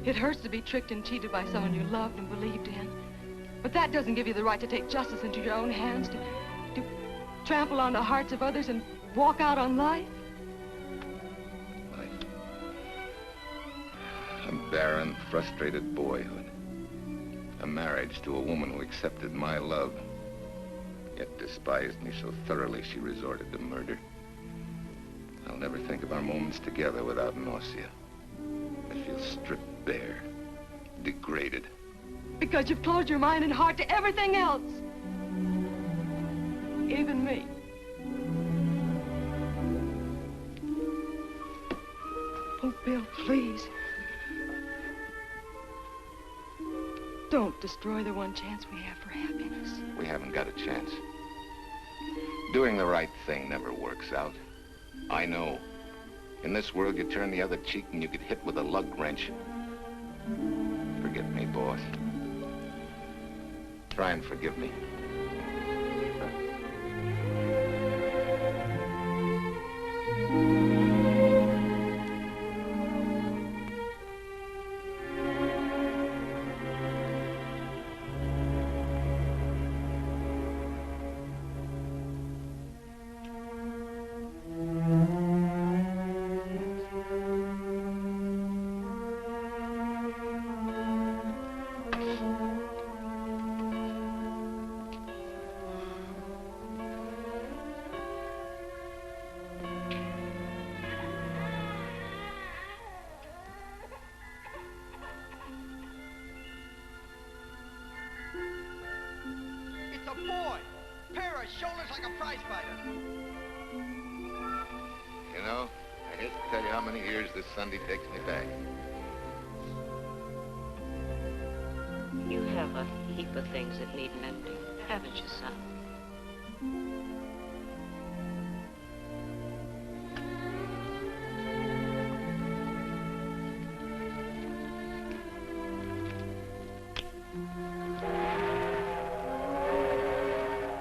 It hurts to be tricked and cheated by someone you loved and believed in. But that doesn't give you the right to take justice into your own hands, to trample on the hearts of others and walk out on life. A barren, frustrated boyhood. A marriage to a woman who accepted my love, yet despised me so thoroughly she resorted to murder. I'll never think of our moments together without nausea. I feel stripped bare, degraded. Because you've closed your mind and heart to everything else. Even me. Oh, Bill, please. Don't destroy the one chance we have for happiness. We haven't got a chance. Doing the right thing never works out. I know. In this world, you turn the other cheek and you get hit with a lug wrench. Forget me, boss. Try and forgive me. Shoulders like a prize fighter. You know, I hate to tell you how many years this Sunday takes me back. You have a heap of things that need mending, haven't you, son?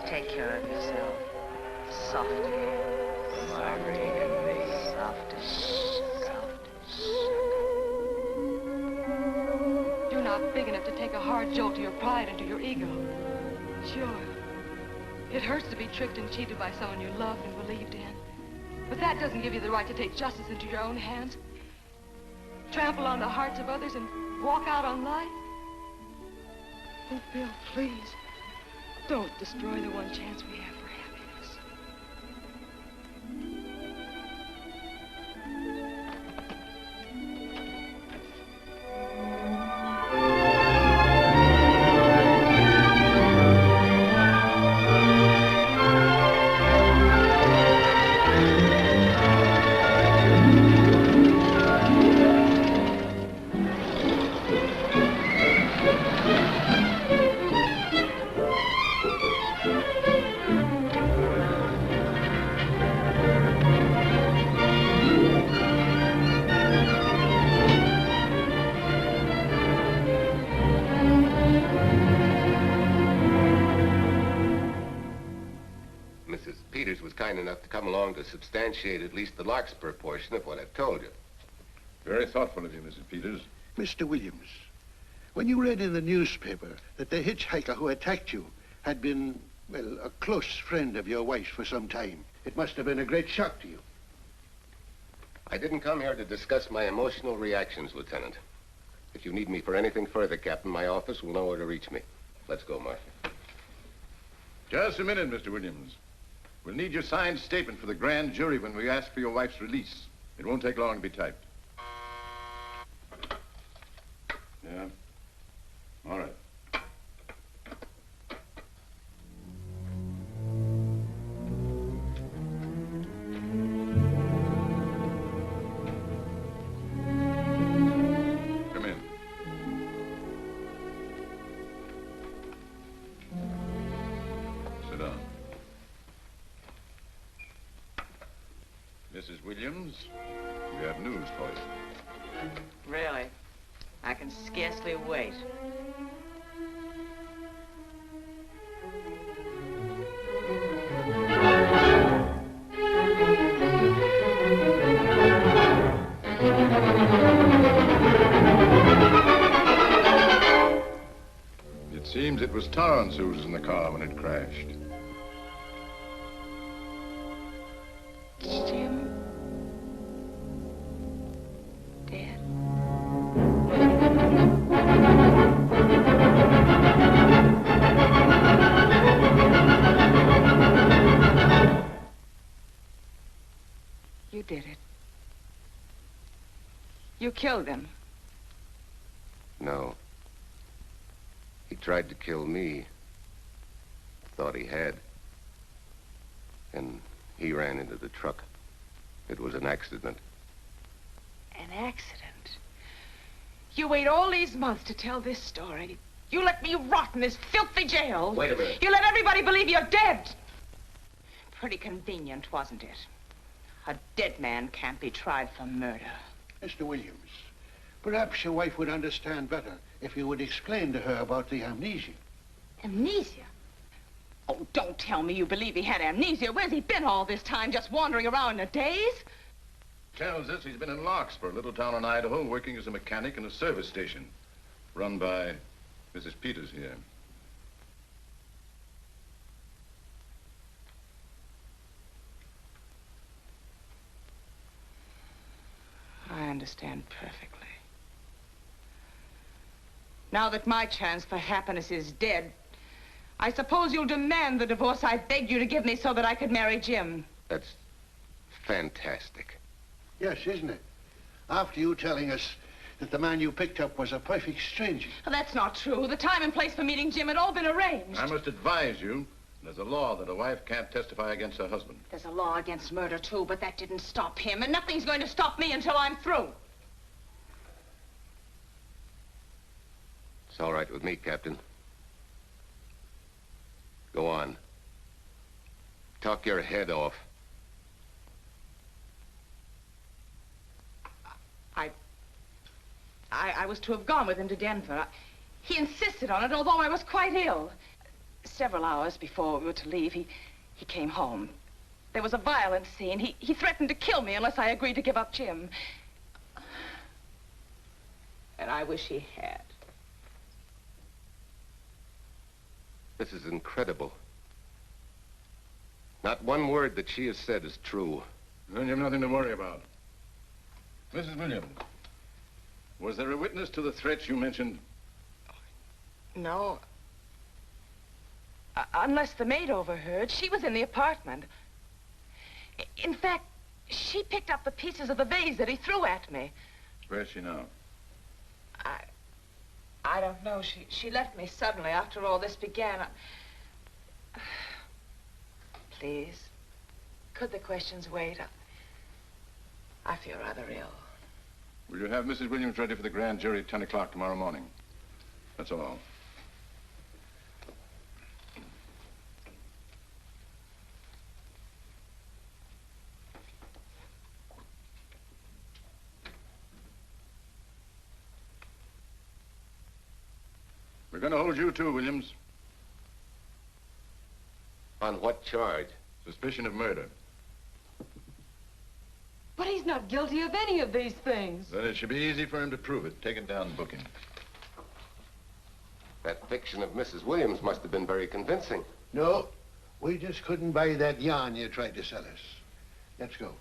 Take care of yourself. Softly. Marguerite and me. You're not big enough to take a hard jolt to your pride and to your ego. Sure. It hurts to be tricked and cheated by someone you loved and believed in. But that doesn't give you the right to take justice into your own hands. Trample on the hearts of others and walk out on life. Oh, Bill, please. Don't destroy the one chance we have for happiness. Enough to come along to substantiate at least the Larkspur portion of what I've told you. Very thoughtful of you, Mrs. Peters. Mr. Williams, when you read in the newspaper that the hitchhiker who attacked you had been, well, a close friend of your wife's for some time, it must have been a great shock to you. I didn't come here to discuss my emotional reactions, Lieutenant. If you need me for anything further, Captain, my office will know where to reach me. Let's go, Marshal. Just a minute, Mr. Williams. We'll need your signed statement for the grand jury when we ask for your wife's release. It won't take long to be typed. Yeah? All right. Come in. Sit down. Mrs. Williams, We have news for you. Really? I can scarcely wait. It seems it was Torrance who was in the car when it crashed. Jim? Dead? You did it. You killed him. No. He tried to kill me. Thought he had. And he ran into the truck. It was an accident. An accident? You wait all these months to tell this story. You let me rot in this filthy jail. Wait a minute. You let everybody believe you're dead. Pretty convenient, wasn't it? A dead man can't be tried for murder. Mr. Williams, perhaps your wife would understand better if you would explain to her about the amnesia. Amnesia? Oh, don't tell me you believe he had amnesia. Where's he been all this time, just wandering around in a daze? Tells us he's been in Larkspur, a little town in Idaho, working as a mechanic in a service station run by Mrs. Peters here. I understand perfectly. Now that my chance for happiness is dead, I suppose you'll demand the divorce I begged you to give me so that I could marry Jim. That's fantastic. Yes, isn't it? After you telling us that the man you picked up was a perfect stranger. Well, that's not true. The time and place for meeting Jim had all been arranged. I must advise you, there's a law that a wife can't testify against her husband. There's a law against murder, too, but that didn't stop him, and nothing's going to stop me until I'm through. It's all right with me, Captain. Go on. Talk your head off. I was to have gone with him to Denver. He insisted on it, although I was quite ill. Several hours before we were to leave, he came home. There was a violent scene. He threatened to kill me unless I agreed to give up Jim. And I wish he had. This is incredible. Not one word that she has said is true. Then you've nothing to worry about. Mrs. Williams, was there a witness to the threats you mentioned? No. Unless the maid overheard. She was in the apartment. In fact, she picked up the pieces of the vase that he threw at me. Where's she now? I don't know. She left me suddenly after all this began. Please, could the questions wait? I feel rather ill. Will you have Mrs. Williams ready for the grand jury at 10 o'clock tomorrow morning? That's all. We're going to hold you too, Williams. On what charge? Suspicion of murder. But he's not guilty of any of these things. Then it should be easy for him to prove it. Take it down and book him. That fiction of Mrs. Williams must have been very convincing. No, we just couldn't buy that yarn you tried to sell us. Let's go.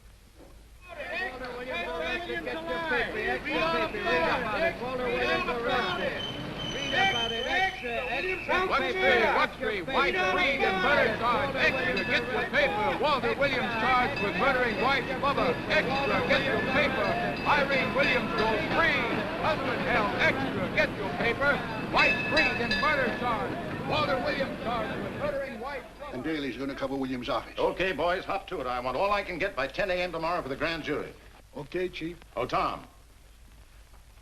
What's the White Breed and murder charge? Extra, get your paper. Walter Williams charged with murdering wife Bubba. Extra, get your paper. Irene Williams goes free. Husband held. Extra, get your paper. White Breed and murder charge. Walter Williams charged with murdering wife Bubba. And Daly's going to cover Williams' office. Okay, boys, hop to it. I want all I can get by 10 a.m. tomorrow for the grand jury. Okay, Chief. Oh, Tom,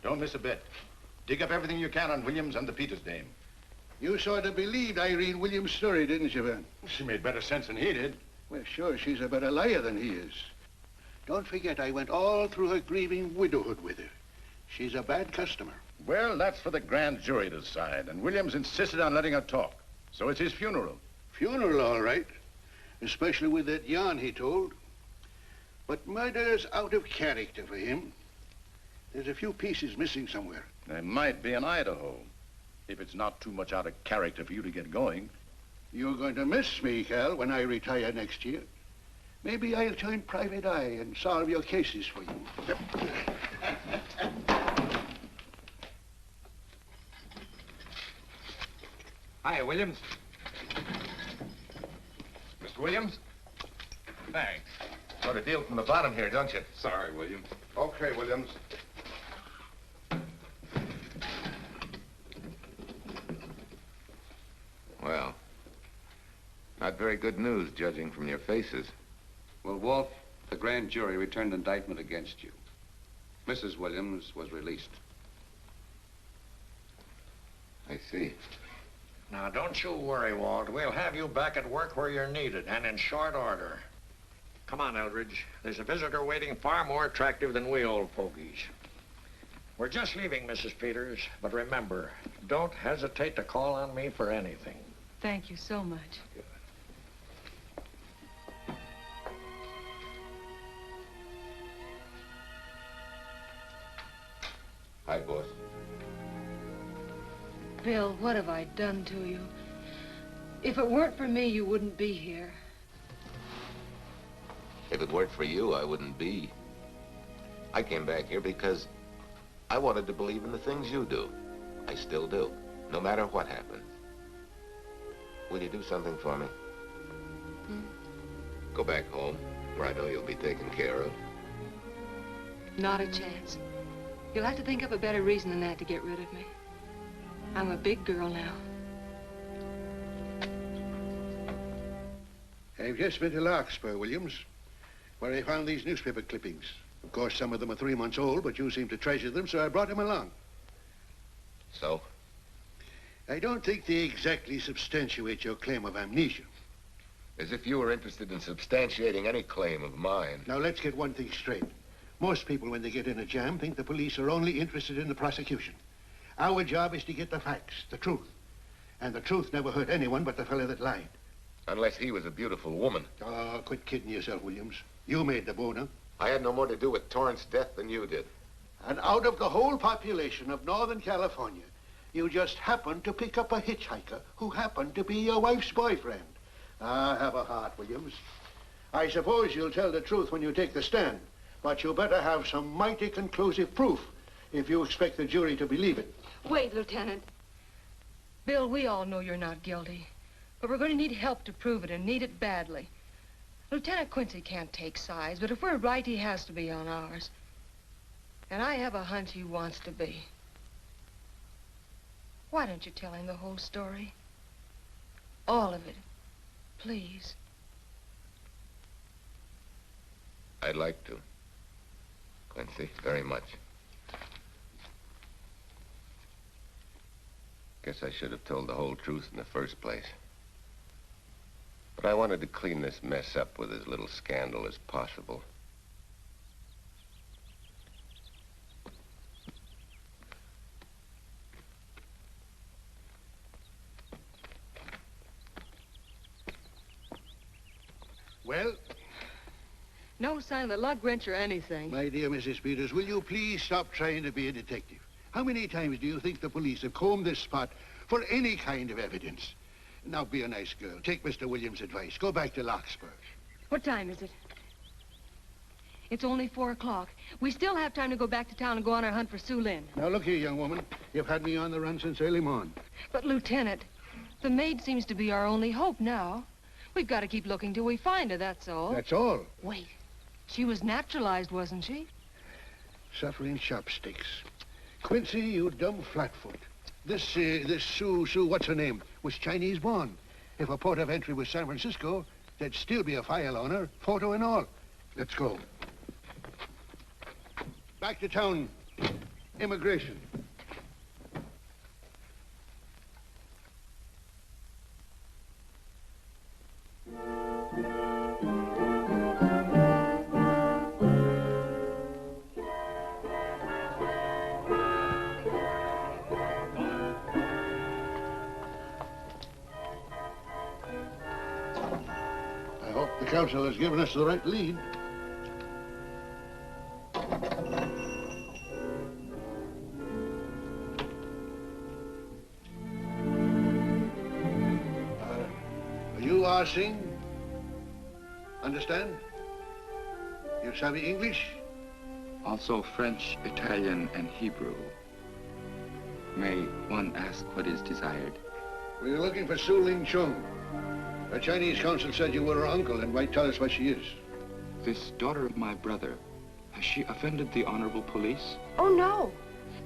don't miss a bit. Dig up everything you can on Williams and the Peters dame. You sort of believed Irene Williams' story, didn't you, Ben? She made better sense than he did. Well, sure, she's a better liar than he is. Don't forget, I went all through her grieving widowhood with her. She's a bad customer. Well, that's for the grand jury to decide, and Williams insisted on letting her talk. So it's his funeral. Funeral, all right. Especially with that yarn he told. But murder's out of character for him. There's a few pieces missing somewhere. There might be in Idaho, if it's not too much out of character for you to get going. You're going to miss me, Cal, when I retire next year. Maybe I'll join Private Eye and solve your cases for you. Hi, Williams. Mr. Williams? Thanks. Got a deal from the bottom here, don't you? Sorry, Williams. Okay, Williams. Well, not very good news, judging from your faces. Well, Walt, the grand jury returned indictment against you. Mrs. Williams was released. I see. Now, don't you worry, Walt. We'll have you back at work where you're needed, and in short order. Come on, Eldridge. There's a visitor waiting far more attractive than we old fogies. We're just leaving, Mrs. Peters, but remember, don't hesitate to call on me for anything. Thank you so much. Hi, boss. Bill, what have I done to you? If it weren't for me, you wouldn't be here. If it weren't for you, I wouldn't be. I came back here because I wanted to believe in the things you do. I still do, no matter what happens. Will you do something for me? Go back home, where I know you'll be taken care of. Not a chance. You'll have to think up a better reason than that to get rid of me. I'm a big girl now. I've just been to Larkspur, Williams, where I found these newspaper clippings. Of course, some of them are 3 months old, but you seem to treasure them, so I brought them along. So? I don't think they exactly substantiate your claim of amnesia. As if you were interested in substantiating any claim of mine. Now, let's get one thing straight. Most people, when they get in a jam, think the police are only interested in the prosecution. Our job is to get the facts, the truth. And the truth never hurt anyone but the fellow that lied. Unless he was a beautiful woman. Oh, quit kidding yourself, Williams. You made the boner. I had no more to do with Torrance's death than you did. And out of the whole population of Northern California, you just happened to pick up a hitchhiker who happened to be your wife's boyfriend. Ah, have a heart, Williams. I suppose you'll tell the truth when you take the stand, but you better have some mighty conclusive proof if you expect the jury to believe it. Wait, Lieutenant. Bill, we all know you're not guilty, but we're going to need help to prove it, and need it badly. Lieutenant Quincy can't take sides, but if we're right, he has to be on ours. And I have a hunch he wants to be. Why don't you tell him the whole story? All of it. Please. I'd like to. Quincy, very much. Guess I should have told the whole truth in the first place. But I wanted to clean this mess up with as little scandal as possible. Well? No sign of the lug wrench or anything. My dear Mrs. Peters, will you please stop trying to be a detective? How many times do you think the police have combed this spot for any kind of evidence? Now, be a nice girl. Take Mr. Williams' advice. Go back to Larkspur. What time is it? It's only 4 o'clock. We still have time to go back to town and go on our hunt for Sue Lynn. Now, look here, young woman. You've had me on the run since early morning. But, Lieutenant, the maid seems to be our only hope now. We've got to keep looking till we find her, that's all. That's all? Wait. She was naturalized, wasn't she? Suffering chopsticks. Quincy, you dumb flatfoot. This Sue, what's her name, was Chinese born. If her port of entry was San Francisco, there'd still be a file on her, photo and all. Let's go. Back to town. Immigration. I hope the council has given us the right lead. You are Singh? Understand? You savvy English? Also French, Italian, and Hebrew. May one ask what is desired? We're looking for Su Ling Chung. The Chinese consul said you were her uncle and might tell us what she is. This daughter of my brother, has she offended the honorable police? Oh, no.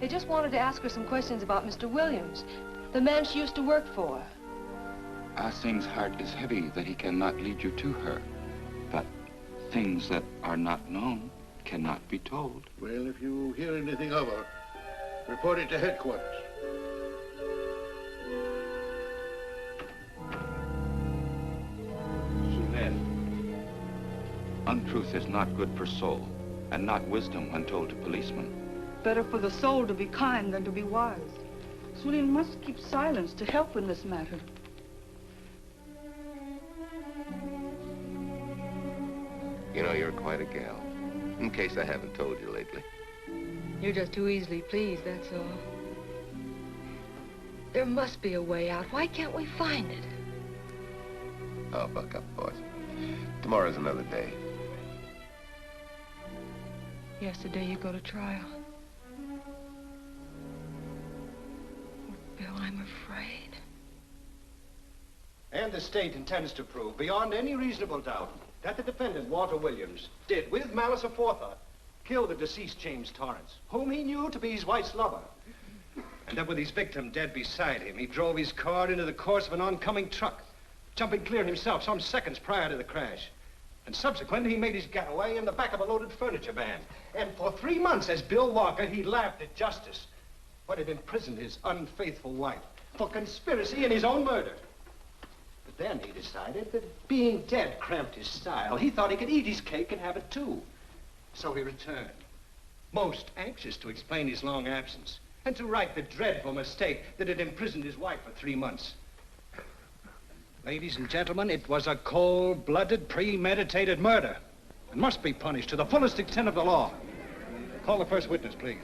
They just wanted to ask her some questions about Mr. Williams, the man she used to work for. Ah Singh's heart is heavy that he cannot lead you to her. But things that are not known cannot be told. Well, if you hear anything of her, report it to headquarters. Untruth is not good for soul, and not wisdom when told to policemen. Better for the soul to be kind than to be wise. Su Ling must keep silence to help in this matter. You know, you're quite a gal. In case I haven't told you lately. You're just too easily pleased, that's all. There must be a way out. Why can't we find it? Oh, buck up, boss. Tomorrow's another day. Yesterday you go to trial. Bill, I'm afraid. And the state intends to prove, beyond any reasonable doubt, that the defendant, Walter Williams, did, with malice aforethought, kill the deceased James Torrance, whom he knew to be his wife's lover. And that with his victim dead beside him, he drove his car into the course of an oncoming truck, jumping clear himself some seconds prior to the crash. And subsequently, he made his getaway in the back of a loaded furniture van. And for 3 months, as Bill Walker, he laughed at justice, but had imprisoned his unfaithful wife for conspiracy in his own murder. But then he decided that being dead cramped his style. He thought he could eat his cake and have it too. So he returned, most anxious to explain his long absence and to right the dreadful mistake that had imprisoned his wife for 3 months. Ladies and gentlemen, it was a cold-blooded, premeditated murder and must be punished to the fullest extent of the law. Call the first witness, please.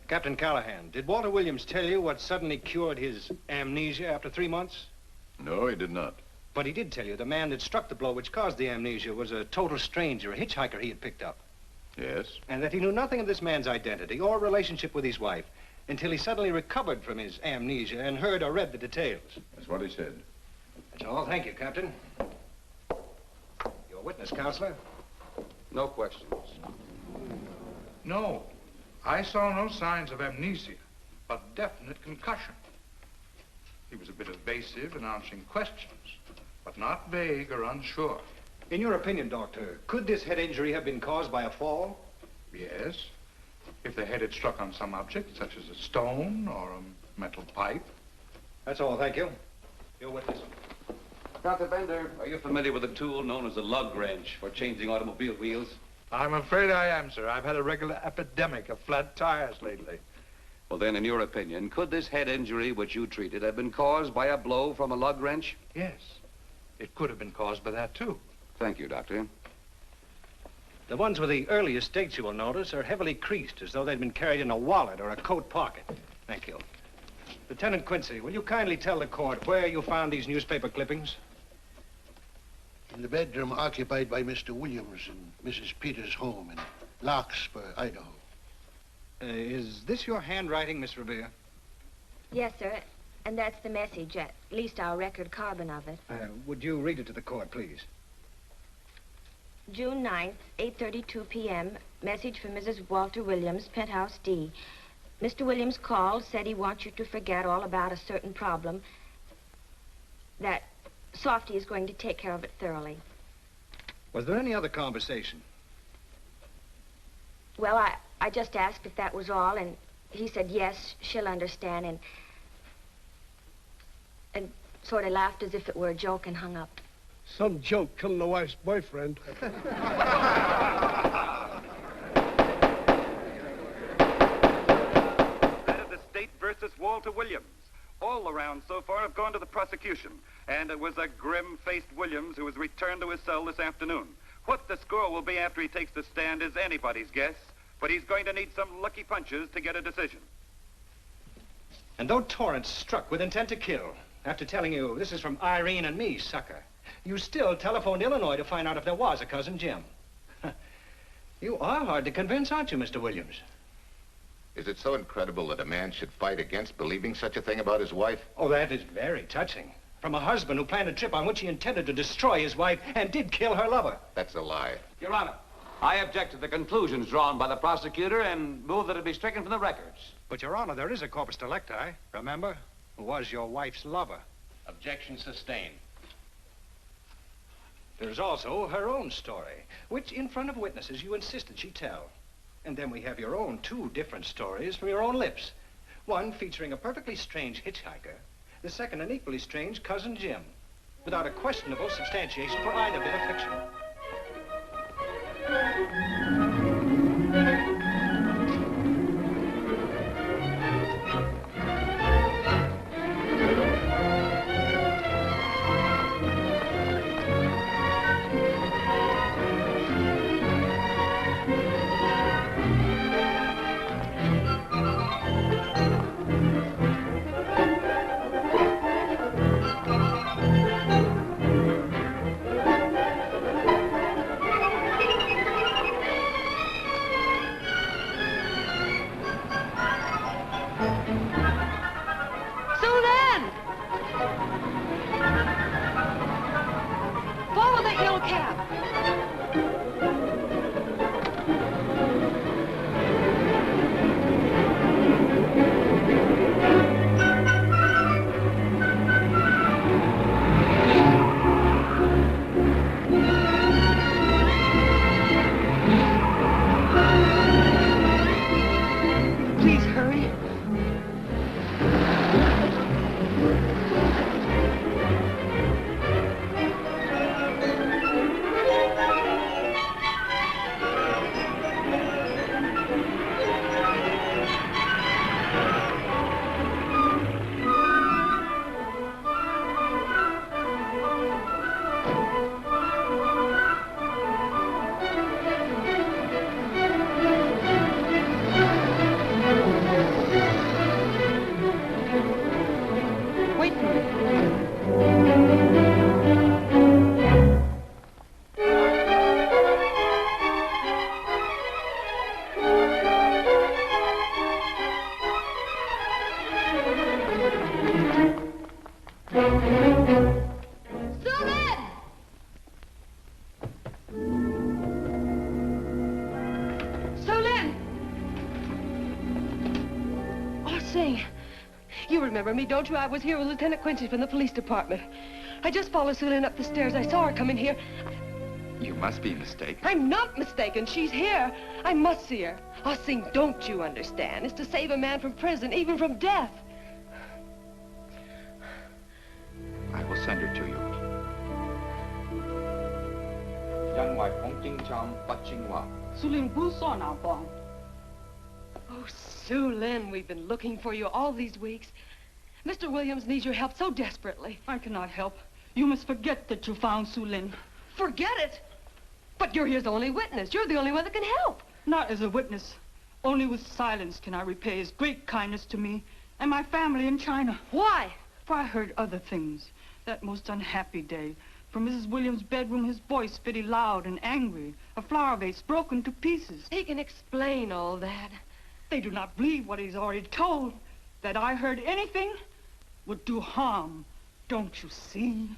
Captain Callahan, did Walter Williams tell you what suddenly cured his amnesia after 3 months? No, he did not. But he did tell you the man that struck the blow which caused the amnesia was a total stranger, a hitchhiker he had picked up. Yes? And that he knew nothing of this man's identity or relationship with his wife until he suddenly recovered from his amnesia and heard or read the details. That's what he said. That's all. Thank you, Captain. Your witness, Counselor. No questions. No. I saw no signs of amnesia, but definite concussion. He was a bit evasive in answering questions, but not vague or unsure. In your opinion, Doctor, could this head injury have been caused by a fall? Yes. If the head had struck on some object, such as a stone or a metal pipe. That's all, thank you. Your witness. Dr. Bender, are you familiar with a tool known as a lug wrench for changing automobile wheels? I'm afraid I am, sir. I've had a regular epidemic of flat tires lately. Well, then, in your opinion, could this head injury which you treated have been caused by a blow from a lug wrench? Yes. It could have been caused by that, too. Thank you, Doctor. The ones with the earliest dates, you will notice, are heavily creased, as though they'd been carried in a wallet or a coat pocket. Thank you. Lieutenant Quincy, will you kindly tell the court where you found these newspaper clippings? In the bedroom occupied by Mr. Williams in Mrs. Peters' home in Larkspur, Idaho. Is this your handwriting, Miss Revere? Yes, sir. And that's the message, at least our record carbon of it. Would you read it to the court, please? June 9th, 8:32 p.m. Message from Mrs. Walter Williams, Penthouse D. Mr. Williams called, said he wants you to forget all about a certain problem, that Softy is going to take care of it thoroughly. Was there any other conversation? Well, I just asked if that was all, and he said, yes, she'll understand, and sort of laughed as if it were a joke and hung up. Some joke killing the wife's boyfriend. That of the state versus Walter Williams. All the rounds so far have gone to the prosecution. And it was a grim-faced Williams who was returned to his cell this afternoon. What the score will be after he takes the stand is anybody's guess, but he's going to need some lucky punches to get a decision. And though Torrance struck with intent to kill, after telling you this is from Irene and me, sucker, you still telephoned Illinois to find out if there was a Cousin Jim. You are hard to convince, aren't you, Mr. Williams? Is it so incredible that a man should fight against believing such a thing about his wife? Oh, that is very touching. From a husband who planned a trip on which he intended to destroy his wife and did kill her lover. That's a lie. Your Honor, I object to the conclusions drawn by the prosecutor and move that it be stricken from the records. But, Your Honor, there is a corpus delicti, remember, who was your wife's lover. Objection sustained. There's also her own story, which in front of witnesses you insisted she tell. And then we have your own two different stories from your own lips. One featuring a perfectly strange hitchhiker, the second an equally strange Cousin Jim, without a questionable substantiation for either bit of fiction. You remember me, don't you? I was here with Lieutenant Quincy from the police department. I just followed Sue Lynn up the stairs. I saw her coming here. You must be mistaken. I'm not mistaken. She's here. I must see her. Ah, Sing, don't you understand? It's to save a man from prison, even from death. I will send her to you. Oh, Sue Lynn, we've been looking for you all these weeks. Mr. Williams needs your help so desperately. I cannot help. You must forget that you found Sue Lynn. Forget it? But you're his only witness. You're the only one that can help. Not as a witness. Only with silence can I repay his great kindness to me and my family in China. Why? For I heard other things. That most unhappy day. From Mrs. Williams' bedroom, his voice very loud and angry. A flower vase broken to pieces. He can explain all that. They do not believe what he's already told. That I heard anything would do harm. Don't you see?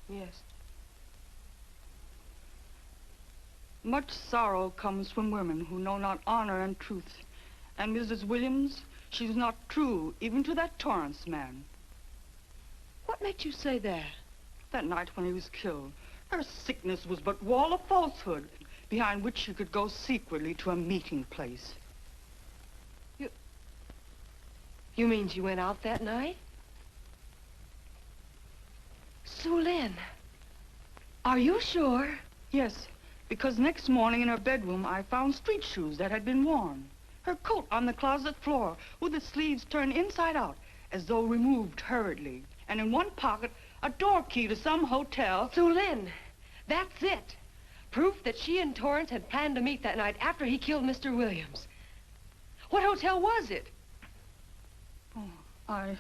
Yes. Much sorrow comes from women who know not honor and truth. And Mrs. Williams, she was not true even to that Torrance man. What made you say that? That night when he was killed, her sickness was but wall of falsehood, behind which she could go secretly to a meeting place. You mean she went out that night? Sue Lynn, are you sure? Yes, because next morning in her bedroom I found street shoes that had been worn. Her coat on the closet floor, with the sleeves turned inside out, as though removed hurriedly. And in one pocket, a door key to some hotel. Sue Lynn, that's it. Proof that she and Torrance had planned to meet that night after he killed Mr. Williams. What hotel was it? Oh,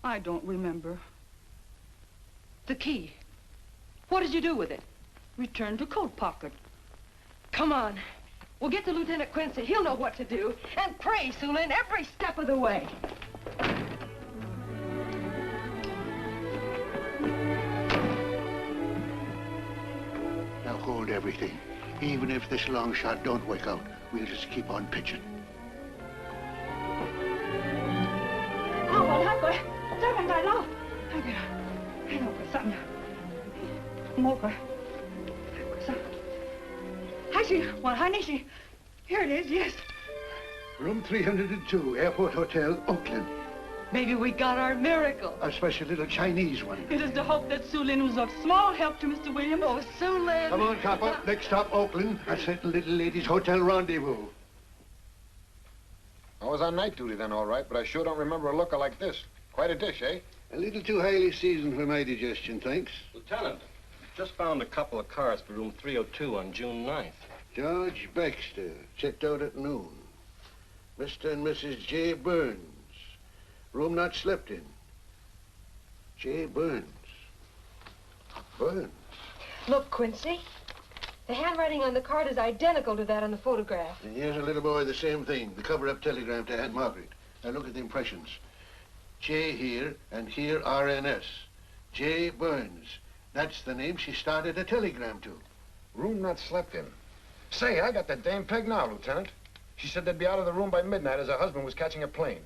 I don't remember. The key. What did you do with it? Returned to coat pocket. Come on. We'll get to Lieutenant Quincy. He'll know what to do. And pray, Sue Lynn, every step of the way. Now hold everything. Even if this long shot don't work out, we'll just keep on pitching. Here it is, yes. Room 302, Airport Hotel, Oakland. Maybe we got our miracle. A special little Chinese one. It is to hope that Sue Lynn was of small help to Mr. Williams. Oh, Sue Lynn. Come on, copper. Next stop, Oakland. A certain little lady's hotel rendezvous. I was on night duty then, all right, but I sure don't remember a looker like this. Quite a dish, eh? A little too highly seasoned for my digestion, thanks. Lieutenant, just found a couple of cars for room 302 on June 9th. George Baxter, checked out at noon. Mr. and Mrs. J. Burns. Room not slept in. J. Burns. Burns. Look, Quincy. The handwriting on the card is identical to that on the photograph. And here's a little boy, the same thing. The cover-up telegram to Aunt Margaret. Now look at the impressions. J here, and here RNS. J. Burns. That's the name she started a telegram to. Room not slept in. Say, I got that dame pegged now, Lieutenant. She said they'd be out of the room by midnight as her husband was catching a plane.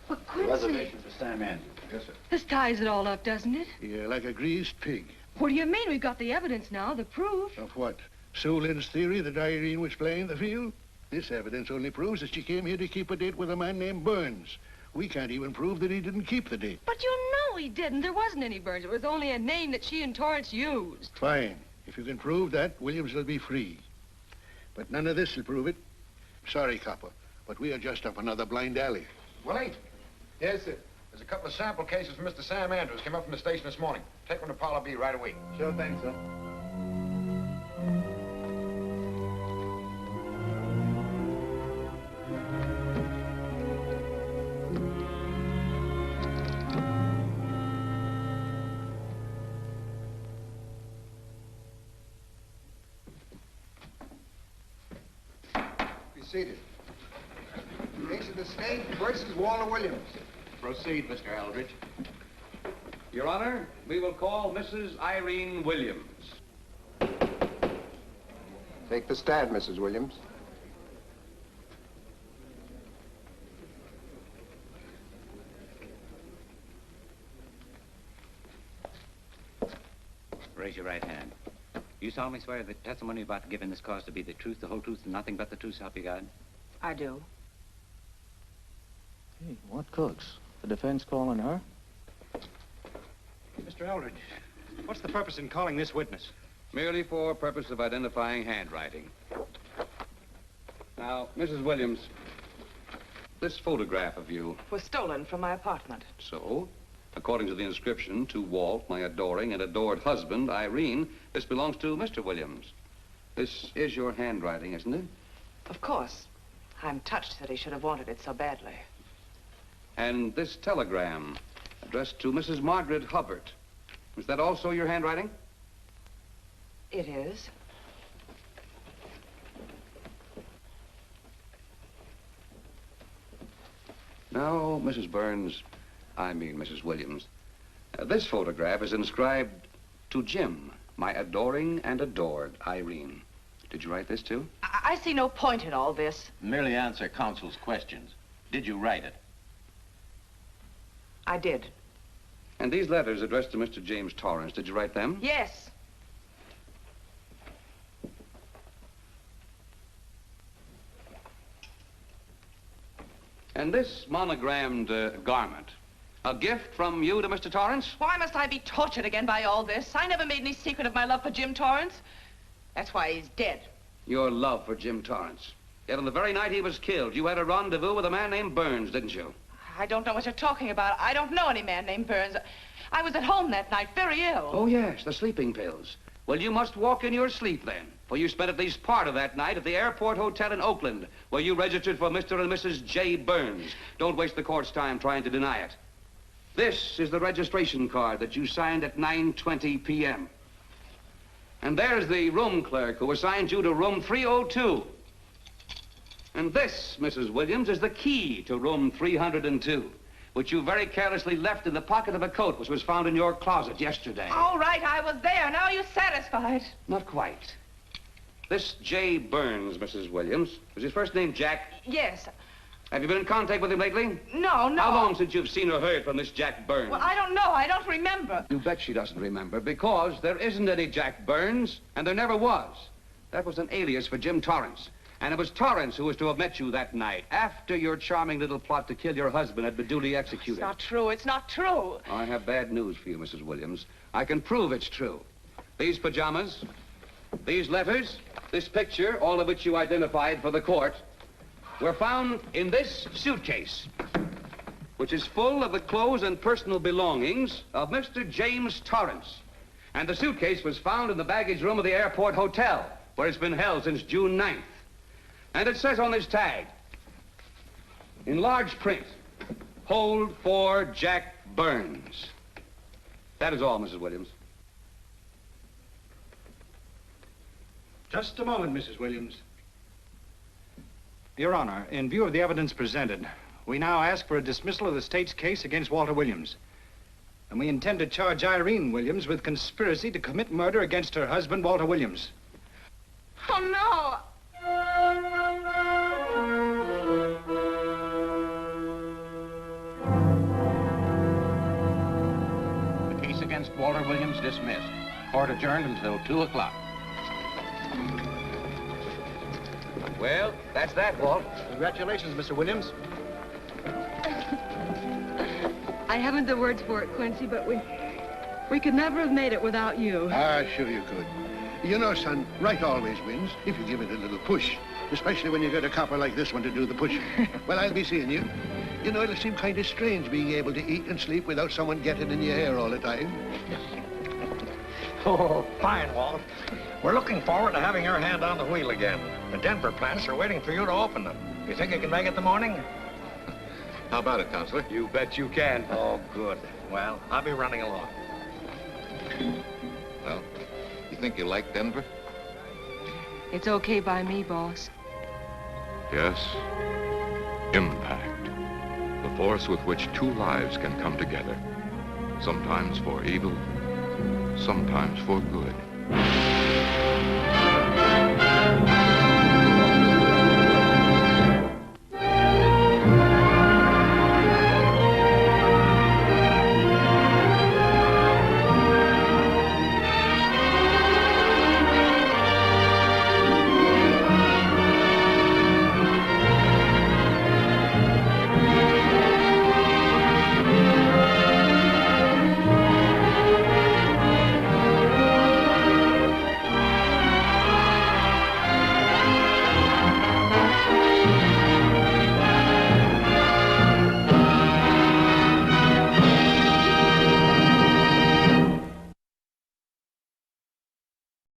But Quincy... Reservation for Sam Andrews. Yes, sir. This ties it all up, doesn't it? Yeah, like a greased pig. What do you mean? We've got the evidence now, the proof. Of what? Sue Lynn's theory that Irene was playing the field? This evidence only proves that she came here to keep a date with a man named Burns. We can't even prove that he didn't keep the date. But you know he didn't. There wasn't any Burns. It was only a name that she and Torrance used. Fine. If you can prove that, Williams will be free. But none of this will prove it. Sorry, copper, but we are just up another blind alley. Willie? Yes, sir. There's a couple of sample cases from Mr. Sam Andrews. Came up from the station this morning. Take them to Parlor B right away. Sure thing, sir. Be seated. Case of the state versus Walter Williams. Proceed, Mr. Eldridge. Your Honor, we will call Mrs. Irene Williams. Take the stand, Mrs. Williams. Raise your right hand. You solemnly swear that testimony you're about to give in this cause to be the truth, the whole truth, and nothing but the truth, so help you God? I do. Hey, what cooks? The defense calling her? Mr. Eldridge, what's the purpose in calling this witness? Merely for purpose of identifying handwriting. Now, Mrs. Williams, this photograph of you... Was stolen from my apartment. So, according to the inscription, to Walt, my adoring and adored husband, Irene, this belongs to Mr. Williams. This is your handwriting, isn't it? Of course. I'm touched that he should have wanted it so badly. And this telegram, addressed to Mrs. Margaret Hubbard. Is that also your handwriting? It is. Now, Mrs. Burns, I mean Mrs. Williams, this photograph is inscribed to Jim, my adoring and adored Irene. Did you write this too? I see no point in all this. Merely answer counsel's questions. Did you write it? I did. And these letters addressed to Mr. James Torrance, did you write them? Yes. And this monogrammed garment, A gift from you to Mr. Torrance? Why must I be tortured again by all this? I never made any secret of my love for Jim Torrance. That's why he's dead. Your love for Jim Torrance. Yet on the very night he was killed, you had a rendezvous with a man named Burns, didn't you? I don't know what you're talking about. I don't know any man named Burns. I was at home that night, very ill. Oh, yes, the sleeping pills. Well, you must walk in your sleep then, for you spent at least part of that night at the Airport Hotel in Oakland, where you registered for Mr. and Mrs. J. Burns. Don't waste the court's time trying to deny it. This is the registration card that you signed at 9:20 p.m. And there's the room clerk who assigned you to room 302. And this, Mrs. Williams, is the key to room 302, which you very carelessly left in the pocket of a coat which was found in your closet yesterday. All right, I was there. Now are you satisfied? Not quite. This J. Burns, Mrs. Williams, was his first name Jack? Yes. Have you been in contact with him lately? No. How long since you've seen or heard from this Jack Burns? Well, I don't know. I don't remember. You bet she doesn't remember, because there isn't any Jack Burns, and there never was. That was an alias for Jim Torrance. And it was Torrance who was to have met you that night, after your charming little plot to kill your husband had been duly executed. It's not true. It's not true. I have bad news for you, Mrs. Williams. I can prove it's true. These pajamas, these letters, this picture, all of which you identified for the court, were found in this suitcase, which is full of the clothes and personal belongings of Mr. James Torrance. And the suitcase was found in the baggage room of the Airport Hotel, where it's been held since June 9th. And it says on this tag, in large print, hold for Jack Burns. That is all, Mrs. Williams. Just a moment, Mrs. Williams. Your Honor, in view of the evidence presented, we now ask for a dismissal of the state's case against Walter Williams. And we intend to charge Irene Williams with conspiracy to commit murder against her husband, Walter Williams. Oh, no. The case against Walter Williams dismissed. Court adjourned until 2 o'clock. Well, that's that, Walt. Congratulations, Mr. Williams. I haven't the words for it, Quincy, but we could never have made it without you. Ah, sure you could. You know, son, right always wins if you give it a little push, especially when you get a copper like this one to do the pushing. Well, I'll be seeing you. You know, it'll seem kind of strange being able to eat and sleep without someone getting in your hair all the time. Oh, fine, Walt. We're looking forward to having your hand on the wheel again. The Denver plants are waiting for you to open them. You think you can make it the morning? How about it, Counselor? You bet you can. Oh, good. Well, I'll be running along. Well, you think you like Denver? It's okay by me, boss. Yes, impact. The force with which two lives can come together. Sometimes for evil, sometimes for good.